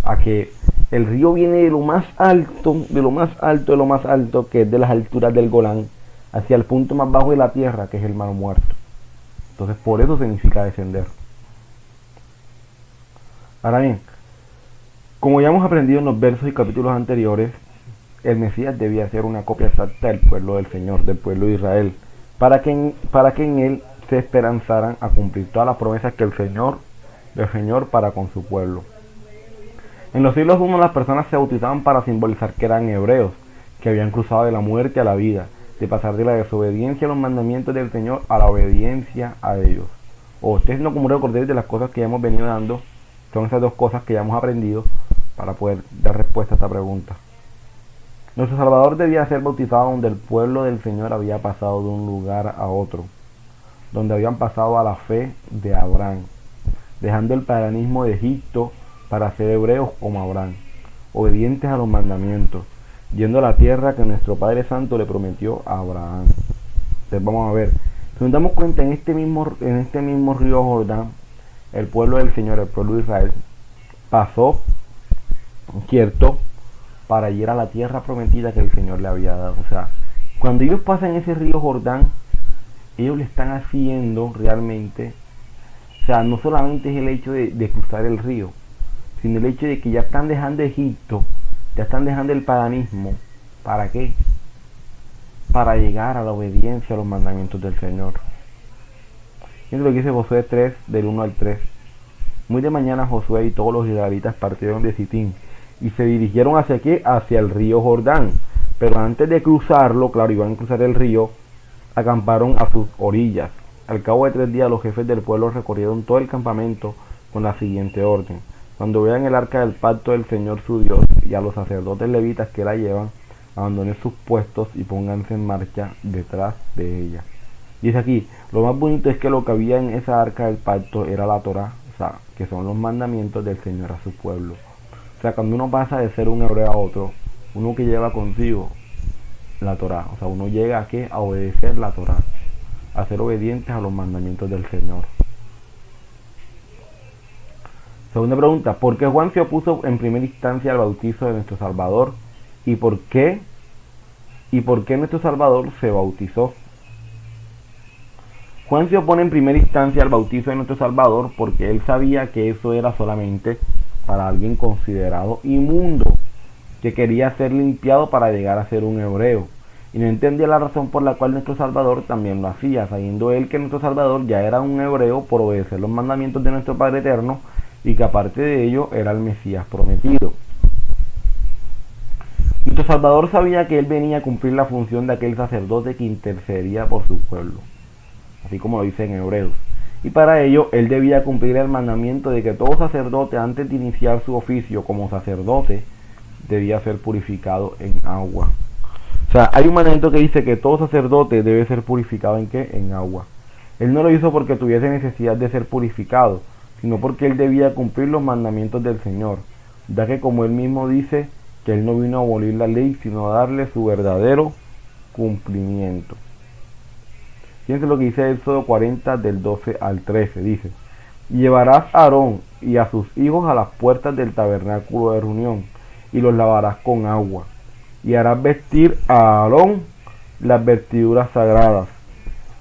A que el río viene de lo más alto, que es de las alturas del Golán, hacia el punto más bajo de la tierra, que es el Mar Muerto. Entonces, por eso significa descender. Ahora bien, como ya hemos aprendido en los versos y capítulos anteriores, el Mesías debía ser una copia exacta del pueblo del Señor, del pueblo de Israel, para que en él se esperanzaran a cumplir todas las promesas que del Señor para con su pueblo. En los siglos I las personas se bautizaban para simbolizar que eran hebreos, que habían cruzado de la muerte a la vida, de pasar de la desobediencia a los mandamientos del Señor a la obediencia a ellos. Ustedes no como recordéis de las cosas que ya hemos venido dando, son esas dos cosas que ya hemos aprendido para poder dar respuesta a esta pregunta. Nuestro Salvador debía ser bautizado donde el pueblo del Señor había pasado de un lugar a otro, donde habían pasado a la fe de Abraham, dejando el paganismo de Egipto para ser hebreos como Abraham, obedientes a los mandamientos, yendo a la tierra que nuestro Padre Santo le prometió a Abraham. Entonces vamos a ver, si nos damos cuenta, en este mismo río Jordán, el pueblo del Señor, el pueblo de Israel, pasó, cierto, para ir a la tierra prometida que el Señor le había dado. O sea, cuando ellos pasan ese río Jordán, ellos le están haciendo realmente, o sea, no solamente es el hecho de cruzar el río, sino el hecho de que ya están dejando Egipto, ya están dejando el paganismo. ¿Para qué? Para llegar a la obediencia a los mandamientos del Señor. Esto es lo que dice Josué 3, del 1 al 3. Muy de mañana Josué y todos los israelitas partieron de Sitín y se dirigieron hacia ¿qué? Hacia el río Jordán. Pero antes de cruzarlo, claro, iban a cruzar el río, acamparon a sus orillas. Al cabo de 3 días los jefes del pueblo recorrieron todo el campamento con la siguiente orden: cuando vean el arca del pacto del Señor su Dios y a los sacerdotes levitas que la llevan, abandonen sus puestos y pónganse en marcha detrás de ella. Dice aquí, lo más bonito es que lo que había en esa arca del pacto era la Torá, o sea, que son los mandamientos del Señor a su pueblo. O sea, cuando uno pasa de ser un hebreo a otro, uno que lleva consigo la Torá, o sea, uno llega aquí a obedecer la Torá, a ser obedientes a los mandamientos del Señor. Segunda pregunta, ¿por qué Juan se opuso en primera instancia al bautizo de nuestro Salvador? ¿Y por qué nuestro Salvador se bautizó? Juan se opone en primera instancia al bautizo de nuestro Salvador porque él sabía que eso era solamente para alguien considerado inmundo, que quería ser limpiado para llegar a ser un hebreo, y no entendía la razón por la cual nuestro Salvador también lo hacía, sabiendo él que nuestro Salvador ya era un hebreo por obedecer los mandamientos de nuestro Padre Eterno, y que aparte de ello era el Mesías prometido. Nuestro Salvador sabía que él venía a cumplir la función de aquel sacerdote que intercedía por su pueblo, así como lo dice en Hebreos, y para ello él debía cumplir el mandamiento de que todo sacerdote, antes de iniciar su oficio como sacerdote, debía ser purificado en agua. O sea, hay un mandamiento que dice que todo sacerdote debe ser purificado ¿en qué? En agua. Él no lo hizo porque tuviese necesidad de ser purificado, sino porque él debía cumplir los mandamientos del Señor, ya que como él mismo dice, que él no vino a abolir la ley, sino a darle su verdadero cumplimiento. Fíjense lo que dice Éxodo 40 del 12 al 13, dice: y llevarás a Aarón y a sus hijos a las puertas del tabernáculo de reunión, y los lavarás con agua, y harás vestir a Aarón las vestiduras sagradas,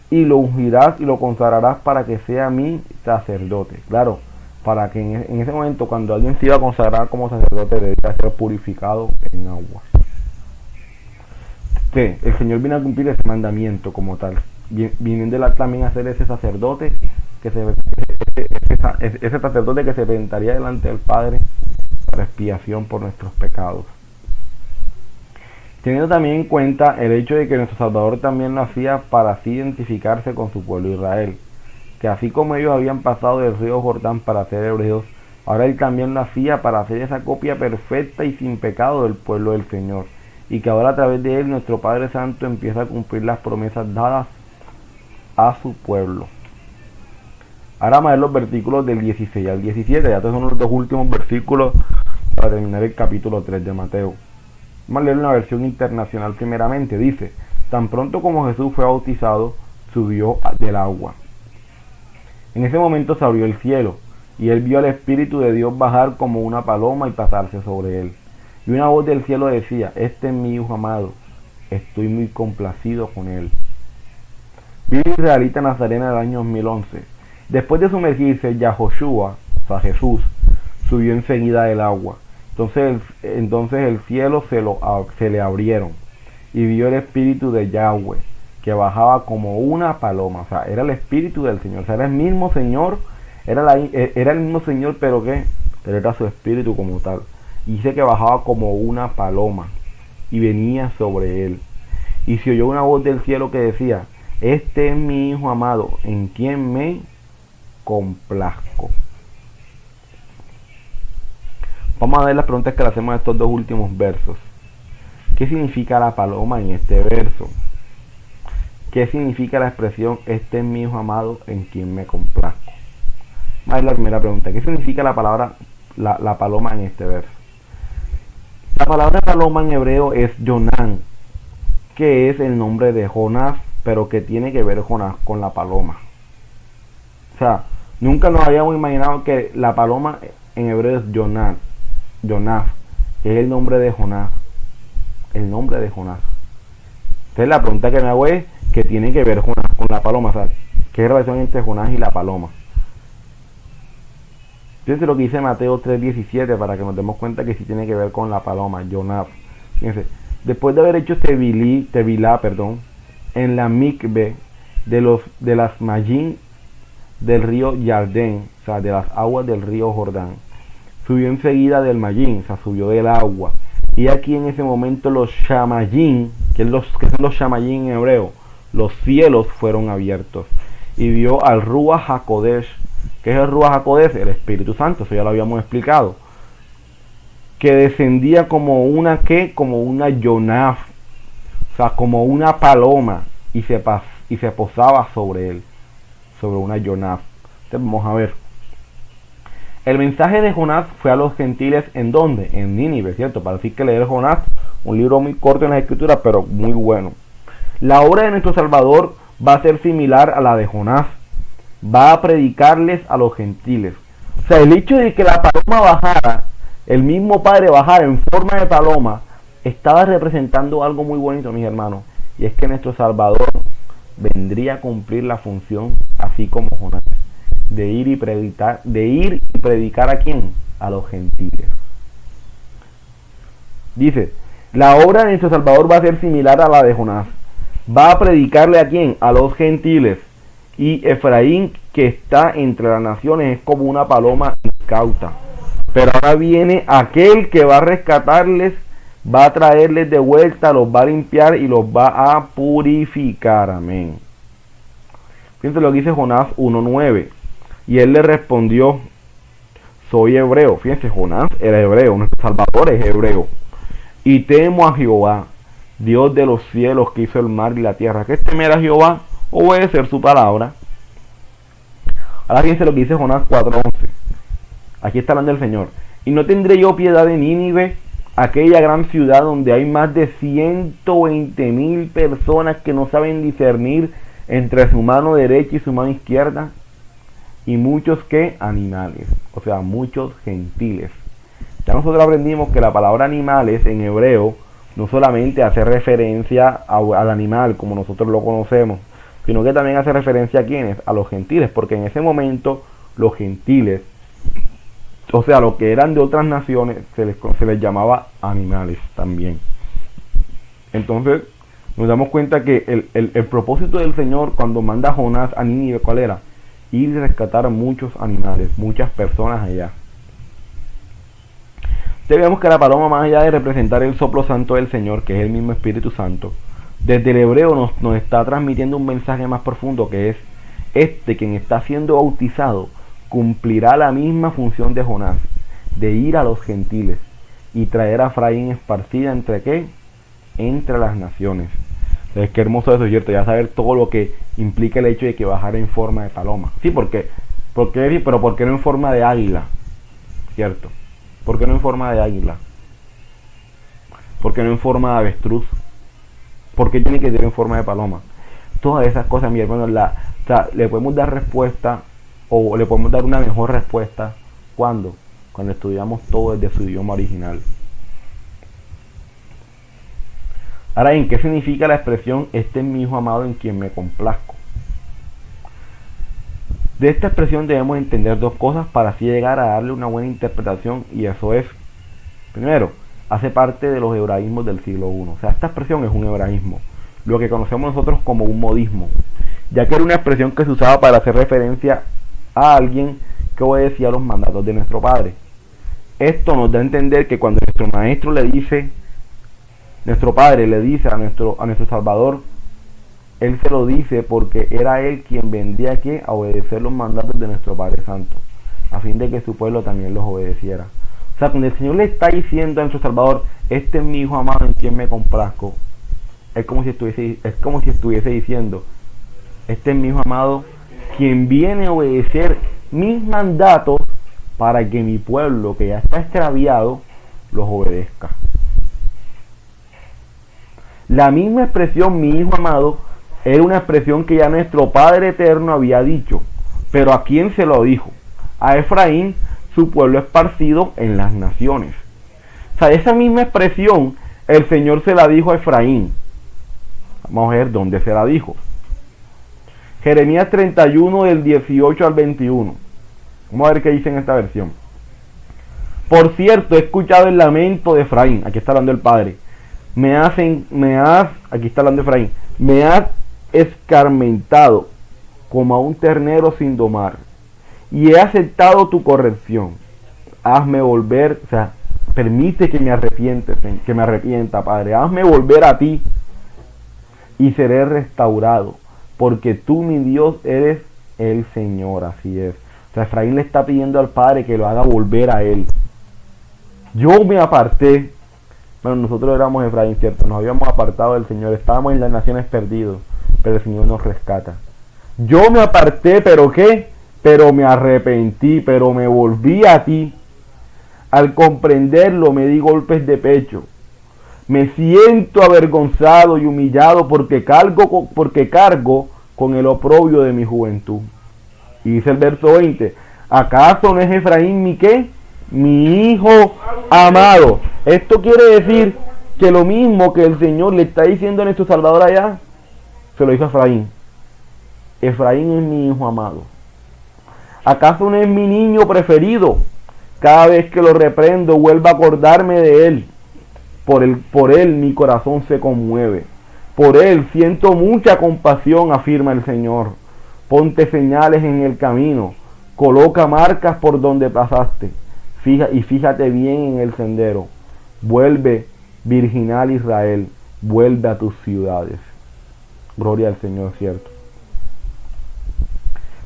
y lo ungirás y lo consagrarás para que sea mi sacerdote. Claro, para que en ese momento, cuando alguien se iba a consagrar como sacerdote, debía ser purificado en agua. Que el Señor viene a cumplir ese mandamiento como tal, viniendo también a ser ese sacerdote ese sacerdote que se presentaría delante del Padre para expiación por nuestros pecados. Teniendo también en cuenta el hecho de que nuestro Salvador también lo hacía para así identificarse con su pueblo Israel, que así como ellos habían pasado del río Jordán para ser hebreos, ahora él también lo hacía para hacer esa copia perfecta y sin pecado del pueblo del Señor, y que ahora a través de él nuestro Padre Santo empieza a cumplir las promesas dadas a su pueblo. Ahora vamos a ver los versículos del 16 al 17, ya estos son los dos últimos versículos para terminar el capítulo 3 de Mateo. Vamos a leer una versión internacional primeramente. Dice: tan pronto como Jesús fue bautizado, subió del agua. En ese momento se abrió el cielo, y él vio al Espíritu de Dios bajar como una paloma y pasarse sobre él. Y una voz del cielo decía: este es mi Hijo amado, estoy muy complacido con él. Vive israelita nazarena del año 2011. Después de sumergirse, Yahoshua, o sea Jesús, subió enseguida del agua. Entonces el cielo se le abrieron, y vio el Espíritu de Yahweh, que bajaba como una paloma. O sea, era el Espíritu del Señor. O sea, era el mismo Señor, era el mismo Señor, pero que era su Espíritu como tal. Y dice que bajaba como una paloma, y venía sobre él. Y se oyó una voz del cielo que decía: este es mi Hijo amado, en quien me complazco. Vamos a ver las preguntas que le hacemos a estos dos últimos versos. ¿Qué significa la paloma en este verso? ¿Qué significa la expresión este es mi Hijo amado en quien me complazco? Vamos a ver la primera pregunta. ¿Qué significa la palabra la paloma en este verso? La palabra paloma en hebreo es Jonán, que es el nombre de Jonás, pero que tiene que ver Jonás con la paloma. O sea, nunca nos habíamos imaginado que la paloma en hebreo es Jonás, es el nombre de Jonás. El nombre de Jonás. Entonces la pregunta que me hago es: ¿qué tiene que ver Jonás con la paloma? O sea, ¿qué relación entre Jonás y la paloma? Fíjense lo que dice Mateo 3:17 para que nos demos cuenta que sí tiene que ver con la paloma, Jonás. Fíjense: después de haber hecho Tevilá, en la mikve de las Magín del río Yardén, o sea, de las aguas del río Jordán, subió enseguida del Magín, o sea, subió del agua. Y aquí en ese momento los Shamayín, que son los Shamayín en hebreo, los cielos fueron abiertos. Y vio al Ruach HaKodesh. ¿Qué es el Ruach HaKodesh? El Espíritu Santo, eso ya lo habíamos explicado. Que descendía como una Yonaf, o sea, como una paloma, y se posaba sobre él, sobre una Yonaf. Entonces vamos a ver. El mensaje de Jonás fue a los gentiles, ¿en dónde? En Nínive, ¿cierto? Para decir que leer Jonás, un libro muy corto en las escrituras, pero muy bueno. La obra de nuestro Salvador va a ser similar a la de Jonás. Va a predicarles a los gentiles. O sea, el hecho de que la paloma bajara, el mismo Padre bajara en forma de paloma, estaba representando algo muy bonito, mis hermanos. Y es que nuestro Salvador vendría a cumplir la función así como Jonás, de ir y predicar ¿a quién? A los gentiles. Dice, la obra de nuestro Salvador va a ser similar a la de Jonás. Va a predicarle ¿a quién? A los gentiles. Y Efraín, que está entre las naciones, es como una paloma incauta. Pero ahora viene aquel que va a rescatarles, va a traerles de vuelta, los va a limpiar y los va a purificar. Amén. Fíjense lo que dice Jonás 1:9. Y él le respondió, soy hebreo. Fíjense, Jonás era hebreo, nuestro Salvador es hebreo. Y temo a Jehová, Dios de los cielos, que hizo el mar y la tierra. ¿Qué es temer a Jehová? Obedecer su palabra. Ahora fíjense lo que dice Jonás 4:11. Aquí está hablando el Señor. Y no tendré yo piedad de Nínive, aquella gran ciudad donde hay más de 120,000 personas que no saben discernir entre su mano derecha y su mano izquierda, y muchos que animales, o sea, muchos gentiles. Ya nosotros aprendimos que la palabra animales en hebreo no solamente hace referencia al animal como nosotros lo conocemos, sino que también hace referencia a quiénes, a los gentiles, porque en ese momento los gentiles, o sea, los que eran de otras naciones, se les llamaba animales también. Entonces nos damos cuenta que el propósito del Señor cuando manda a Jonás a Nínive, ¿cuál era? Ir y rescatar a muchos animales, muchas personas allá. Vemos que la paloma, más allá de representar el soplo santo del Señor, que es el mismo Espíritu Santo, desde el hebreo nos está transmitiendo un mensaje más profundo, que es quien está siendo bautizado cumplirá la misma función de Jonás, de ir a los gentiles y traer a Efraín esparcida entre ¿qué? Entre las naciones. Entonces, qué hermoso eso, ¿cierto? Ya saber todo lo que implica el hecho de que bajara en forma de paloma. Sí, pero ¿por qué no en forma de águila? ¿Cierto? ¿Por qué no en forma de águila? ¿Por qué no en forma de avestruz? ¿Por qué tiene que ser en forma de paloma? Todas esas cosas, mi hermano, le podemos dar respuesta, o le podemos dar una mejor respuesta, ¿cuándo? Cuando estudiamos todo desde su idioma original. Ahora, ¿en qué significa la expresión este es mi hijo amado en quien me complazco? De esta expresión debemos entender dos cosas para así llegar a darle una buena interpretación, y eso es, primero, hace parte de los hebraísmos del siglo I. O sea, esta expresión es un hebraísmo, lo que conocemos nosotros como un modismo, ya que era una expresión que se usaba para hacer referencia a alguien que obedecía los mandatos de nuestro Padre. Esto nos da a entender que cuando nuestro maestro le dice, nuestro Padre le dice a nuestro Salvador, Él se lo dice porque era Él quien vendría aquí a obedecer los mandatos de nuestro Padre Santo, a fin de que su pueblo también los obedeciera. O sea, cuando el Señor le está diciendo a nuestro Salvador, este es mi hijo amado en quien me complazco, es como si estuviese diciendo, este es mi hijo amado quien viene a obedecer mis mandatos para que mi pueblo, que ya está extraviado, los obedezca. La misma expresión, mi hijo amado, era una expresión que ya nuestro Padre Eterno había dicho. Pero ¿a quién se lo dijo? A Efraín, su pueblo esparcido en las naciones. O sea, esa misma expresión el Señor se la dijo a Efraín. Vamos a ver dónde se la dijo. Jeremías 31 del 18 al 21. Vamos a ver qué dice en esta versión. Por cierto, he escuchado el lamento de Efraín. Aquí está hablando el Padre. Aquí está hablando Efraín. Me has escarmentado como a un ternero sin domar, y he aceptado tu corrección. Hazme volver, o sea, permite que me arrepienta, Padre. Hazme volver a ti y seré restaurado, porque tú, mi Dios, eres el Señor. Así es. O sea, Efraín le está pidiendo al Padre que lo haga volver a Él. Yo me aparté. Bueno, nosotros éramos Efraín, ¿cierto? Nos habíamos apartado del Señor. Estábamos en las naciones perdidos, pero el Señor nos rescata. Yo me aparté, pero ¿qué? pero me arrepentí, pero me volví a ti. Al comprenderlo me di golpes de pecho. Me siento avergonzado y humillado porque cargo con el oprobio de mi juventud. Y dice el verso 20, ¿acaso no es Efraín mi qué? Mi hijo amado. Esto quiere decir que lo mismo que el Señor le está diciendo a nuestro Salvador allá, se lo dijo a Efraín. Efraín es mi hijo amado. ¿Acaso no es mi niño preferido? Cada vez que lo reprendo vuelvo a acordarme de él. Por él mi corazón se conmueve. Por él siento mucha compasión, afirma el Señor. Ponte señales en el camino. Coloca marcas por donde pasaste. Fíjate bien en el sendero. Vuelve, virginal Israel. Vuelve a tus ciudades. Gloria al Señor, cierto.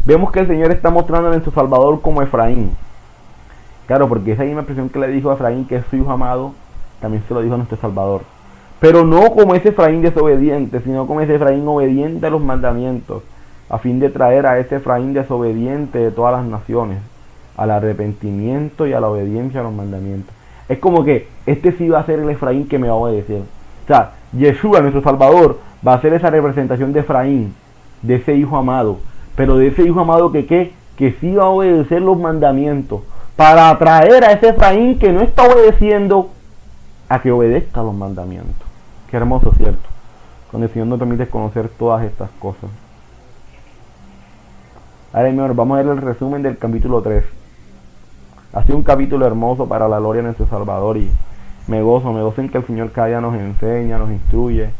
Vemos que el Señor está mostrando a nuestro Salvador como Efraín. Claro, porque esa misma expresión que le dijo a Efraín, que es su hijo amado, también se lo dijo a nuestro Salvador. Pero no como ese Efraín desobediente, sino como ese Efraín obediente a los mandamientos, a fin de traer a ese Efraín desobediente de todas las naciones al arrepentimiento y a la obediencia a los mandamientos. Es como que este sí va a ser el Efraín que me va a obedecer. O sea, Yeshua, nuestro Salvador, va a ser esa representación de Efraín, de ese hijo amado, pero de ese hijo amado que sí va a obedecer los mandamientos, para atraer a ese Efraín que no está obedeciendo a que obedezca los mandamientos. Qué hermoso, ¿cierto? Cuando el Señor nos permite conocer todas estas cosas. Ahora, mi amor, vamos a ver el resumen del capítulo 3. Ha sido un capítulo hermoso para la gloria de nuestro Salvador y me gozo en que el Señor cada día nos enseña, nos instruye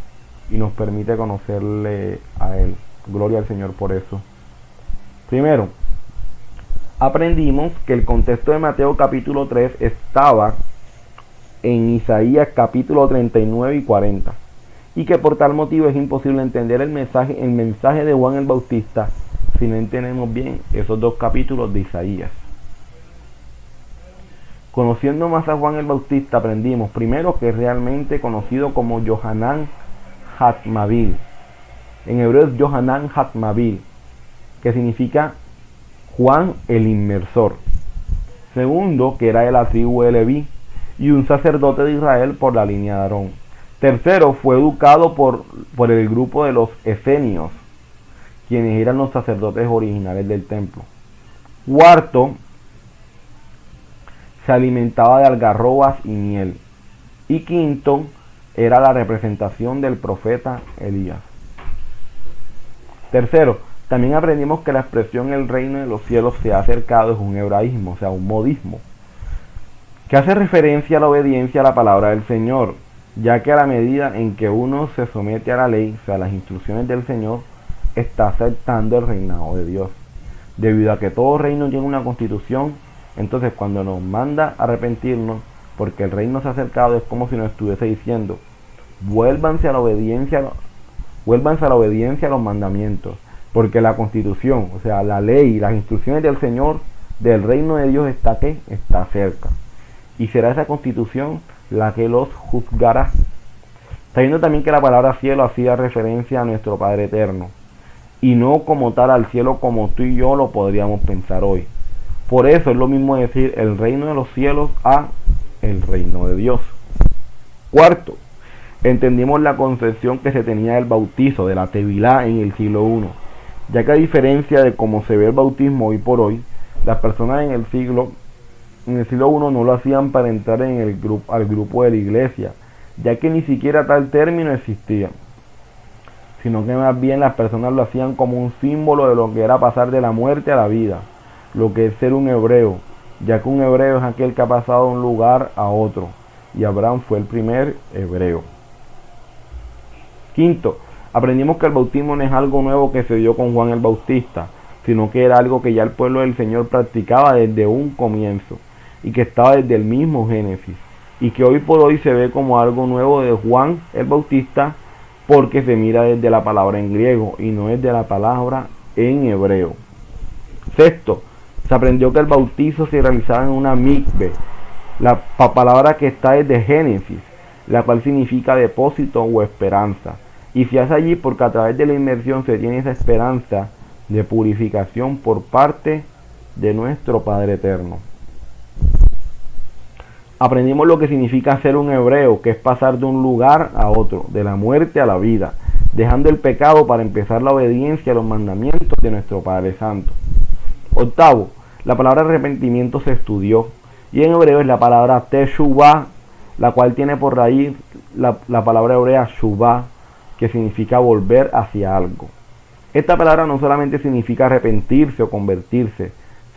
y nos permite conocerle a Él. Gloria al Señor por eso. Primero, aprendimos que el contexto de Mateo capítulo 3 estaba en Isaías capítulo 39 y 40 y que por tal motivo es imposible entender el mensaje de Juan el Bautista si no entendemos bien esos dos capítulos de Isaías. Conociendo más a Juan el Bautista, aprendimos primero que es realmente conocido como Yohanan Hatmabil. En hebreo es Yohanan Hatmabil, que significa Juan el Inmersor. Segundo, que era de la tribu de Leví y un sacerdote de Israel por la línea de Aarón. Tercero, fue educado por el grupo de los esenios, quienes eran los sacerdotes originales del templo. Cuarto, se alimentaba de algarrobas y miel. Y quinto, era la representación del profeta Elías. Tercero, también aprendimos que la expresión el reino de los cielos se ha acercado es un hebraísmo, o sea, un modismo, que hace referencia a la obediencia a la palabra del Señor, ya que a la medida en que uno se somete a la ley, o sea, a las instrucciones del Señor, está aceptando el reinado de Dios. Debido a que todo reino tiene una constitución, entonces cuando nos manda a arrepentirnos, porque el reino se ha acercado, es como si nos estuviese diciendo, vuélvanse a la obediencia a los mandamientos, porque la constitución, o sea, la ley, las instrucciones del Señor, del reino de Dios está cerca. Y será esa constitución la que los juzgará. Sabiendo también que la palabra cielo hacía referencia a nuestro Padre Eterno, y no como tal al cielo como tú y yo lo podríamos pensar hoy. Por eso es lo mismo decir el reino de los cielos a el reino de Dios. Cuarto, entendimos la concepción que se tenía del bautizo, de la tevilá en el siglo I, ya que a diferencia de cómo se ve el bautismo hoy por hoy, las personas en el siglo I no lo hacían para entrar en al grupo de la iglesia, ya que ni siquiera tal término existía, sino que más bien las personas lo hacían como un símbolo de lo que era pasar de la muerte a la vida, lo que es ser un hebreo, ya que un hebreo es aquel que ha pasado de un lugar a otro, y Abraham fue el primer hebreo. Quinto, aprendimos que el bautismo no es algo nuevo que se dio con Juan el Bautista, sino que era algo que ya el pueblo del Señor practicaba desde un comienzo, y que estaba desde el mismo Génesis, y que hoy por hoy se ve como algo nuevo de Juan el Bautista, porque se mira desde la palabra en griego, y no desde la palabra en hebreo. Sexto, se aprendió que el bautizo se realizaba en una mikve, la palabra que está desde Génesis, la cual significa depósito o esperanza, y se hace allí porque a través de la inmersión se tiene esa esperanza de purificación por parte de nuestro Padre Eterno. Aprendimos lo que significa ser un hebreo, que es pasar de un lugar a otro, de la muerte a la vida, dejando el pecado para empezar la obediencia a los mandamientos de nuestro Padre Santo. Octavo, la palabra arrepentimiento se estudió, y en hebreo es la palabra teshuvah, la cual tiene por raíz la palabra hebrea shuvah, que significa volver hacia algo. Esta palabra no solamente significa arrepentirse o convertirse,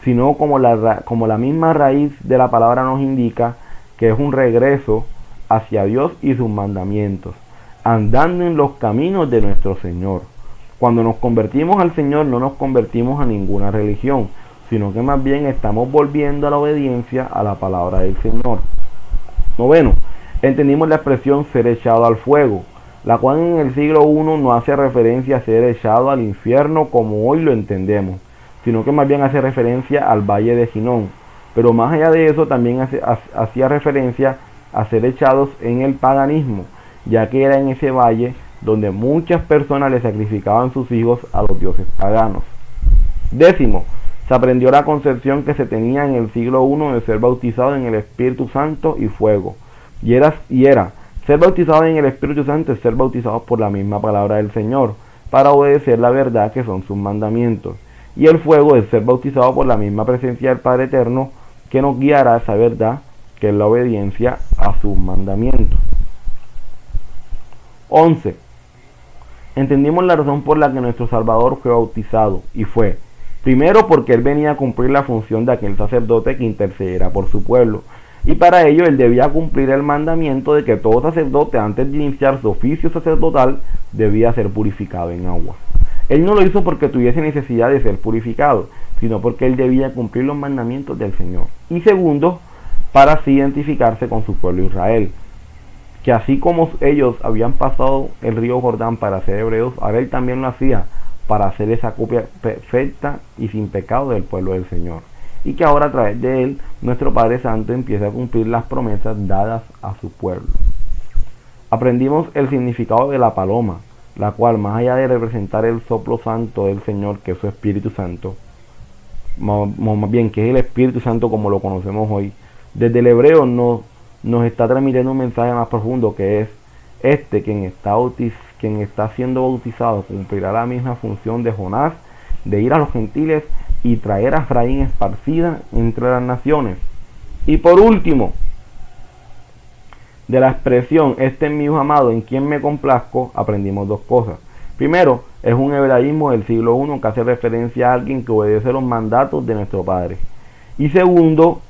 sino como la misma raíz de la palabra nos indica, que es un regreso hacia Dios y sus mandamientos, andando en los caminos de nuestro Señor. Cuando nos convertimos al Señor, no nos convertimos a ninguna religión, sino que más bien estamos volviendo a la obediencia a la palabra del Señor. Noveno, entendimos la expresión ser echado al fuego, la cual en el siglo I no hace referencia a ser echado al infierno como hoy lo entendemos, sino que más bien hace referencia al valle de Ginón. Pero más allá de eso, también hacía referencia a ser echados en el paganismo, ya que era en ese valle donde muchas personas le sacrificaban sus hijos a los dioses paganos. Décimo, se aprendió la concepción que se tenía en el siglo I de ser bautizado en el Espíritu Santo y fuego. Y era ser bautizado en el Espíritu Santo es ser bautizado por la misma palabra del Señor, para obedecer la verdad que son sus mandamientos. Y el fuego es ser bautizado por la misma presencia del Padre Eterno, que nos guiará a esa verdad, que es la obediencia a sus mandamientos. 11. Entendimos la razón por la que nuestro Salvador fue bautizado, y fue, primero, porque Él venía a cumplir la función de aquel sacerdote que intercediera por su pueblo, y para ello Él debía cumplir el mandamiento de que todo sacerdote, antes de iniciar su oficio sacerdotal, debía ser purificado en agua. Él no lo hizo porque tuviese necesidad de ser purificado, sino porque Él debía cumplir los mandamientos del Señor. Y segundo, para así identificarse con su pueblo Israel, que así como ellos habían pasado el río Jordán para ser hebreos, ahora Él también lo hacía para hacer esa copia perfecta y sin pecado del pueblo del Señor. Y que ahora a través de Él, nuestro Padre Santo empieza a cumplir las promesas dadas a su pueblo. Aprendimos el significado de la paloma, la cual, más allá de representar el soplo santo del Señor, que es su Espíritu Santo, más bien que es el Espíritu Santo como lo conocemos hoy, desde el hebreo nos está transmitiendo un mensaje más profundo, que es quien está siendo bautizado cumplirá la misma función de Jonás, de ir a los gentiles y traer a Efraín esparcida entre las naciones. Y por último, de la expresión este es mi hijo amado en quien me complazco, aprendimos dos cosas. Primero, es un hebraísmo del siglo I que hace referencia a alguien que obedece los mandatos de nuestro Padre. Y segundo,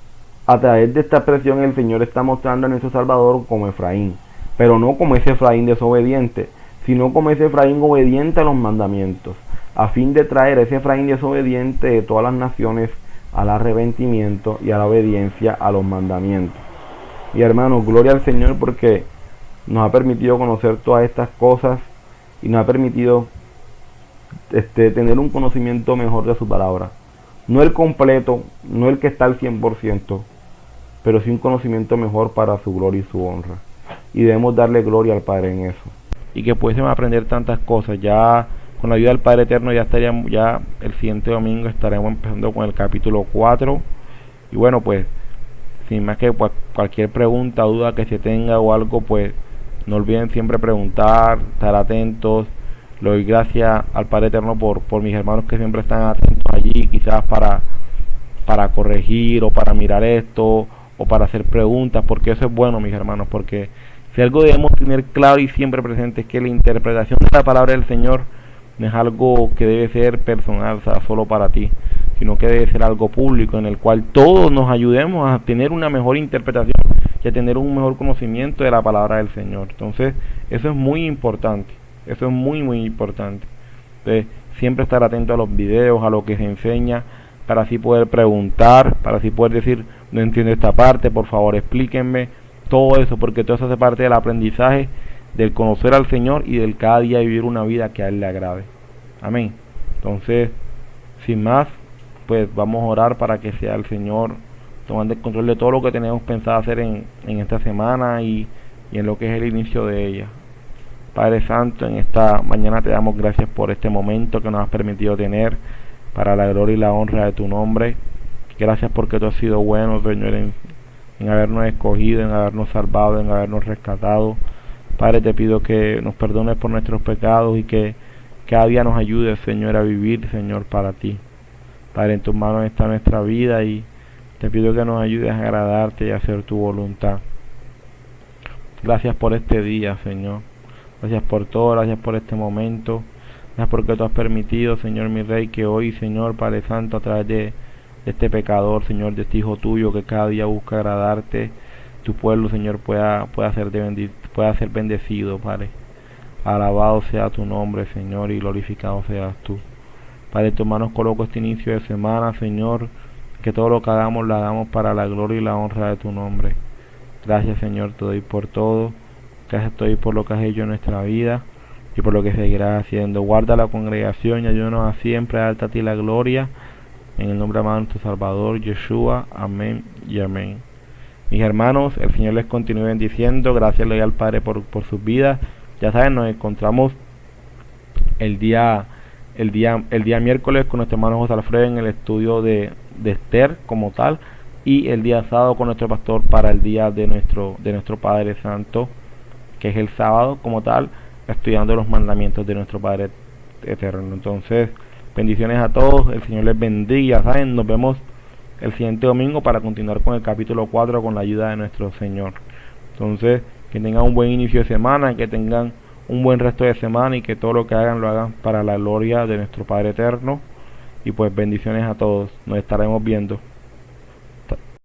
a través de esta expresión el Señor está mostrando a nuestro Salvador como Efraín, pero no como ese Efraín desobediente, sino como ese Efraín obediente a los mandamientos, a fin de traer a ese Efraín desobediente de todas las naciones al arrepentimiento y a la obediencia a los mandamientos. Y hermanos, gloria al Señor porque nos ha permitido conocer todas estas cosas y nos ha permitido tener un conocimiento mejor de su palabra. No el completo, no el que está al 100%, pero sí un conocimiento mejor para su gloria y su honra. Y debemos darle gloria al Padre en eso. Y que pudiésemos aprender tantas cosas. Ya con la ayuda del Padre Eterno ya el siguiente domingo estaremos empezando con el capítulo 4. Y bueno, pues sin más que pues, cualquier pregunta, duda que se tenga o algo, pues no olviden siempre preguntar, estar atentos. Le doy gracias al Padre Eterno por mis hermanos que siempre están atentos allí, quizás para corregir o para mirar esto o para hacer preguntas, porque eso es bueno, mis hermanos, porque si algo debemos tener claro y siempre presente es que la interpretación de la palabra del Señor no es algo que debe ser personal, o sea, solo para ti, sino que debe ser algo público en el cual todos nos ayudemos a tener una mejor interpretación y a tener un mejor conocimiento de la palabra del Señor. Entonces, eso es muy importante, eso es muy muy importante. Entonces, siempre estar atento a los videos, a lo que se enseña, para así poder preguntar, para así poder decir, no entiendo esta parte, por favor explíquenme, todo eso, porque todo eso hace parte del aprendizaje, del conocer al Señor y del cada día vivir una vida que a Él le agrade. Amén. Entonces, sin más, pues vamos a orar para que sea el Señor tomando el control de todo lo que tenemos pensado hacer en esta semana y en lo que es el inicio de ella. Padre Santo, en esta mañana te damos gracias por este momento que nos has permitido tener para la gloria y la honra de tu nombre. Gracias porque tú has sido bueno, Señor, en habernos escogido, en habernos salvado, en habernos rescatado. Padre, te pido que nos perdones por nuestros pecados y que cada día nos ayudes, Señor, a vivir, Señor, para ti. Padre, en tus manos está nuestra vida y te pido que nos ayudes a agradarte y a hacer tu voluntad. Gracias por este día, Señor. Gracias por todo, gracias por este momento. Gracias porque tú has permitido, Señor, mi Rey, que hoy, Señor, Padre Santo, a través de este pecador, Señor, de este hijo tuyo que cada día busca agradarte, tu pueblo, Señor, pueda ser bendecido, Padre. Alabado sea tu nombre, Señor, y glorificado seas tú. Padre, en tus manos coloco este inicio de semana, Señor, que todo lo que hagamos lo hagamos para la gloria y la honra de tu nombre. Gracias, Señor, te doy por todo. Gracias te doy por lo que has hecho en nuestra vida y por lo que seguirás haciendo. Guarda la congregación y ayúdanos a siempre a darte a ti la gloria. En el nombre amado de nuestro Salvador, Yeshua. Amén y amén. Mis hermanos, el Señor les continúe bendiciendo. Gracias le doy al Padre por sus vidas. Ya saben, nos encontramos el día miércoles con nuestro hermano José Alfredo en el estudio de Esther como tal, y el día sábado con nuestro pastor para el día de nuestro Padre Santo, que es el sábado como tal, estudiando los mandamientos de nuestro Padre Eterno. Entonces, bendiciones a todos, el Señor les bendiga. Saben, nos vemos el siguiente domingo para continuar con el capítulo 4 con la ayuda de nuestro Señor. Entonces, que tengan un buen inicio de semana, que tengan un buen resto de semana y que todo lo que hagan lo hagan para la gloria de nuestro Padre Eterno. Y pues bendiciones a todos, nos estaremos viendo.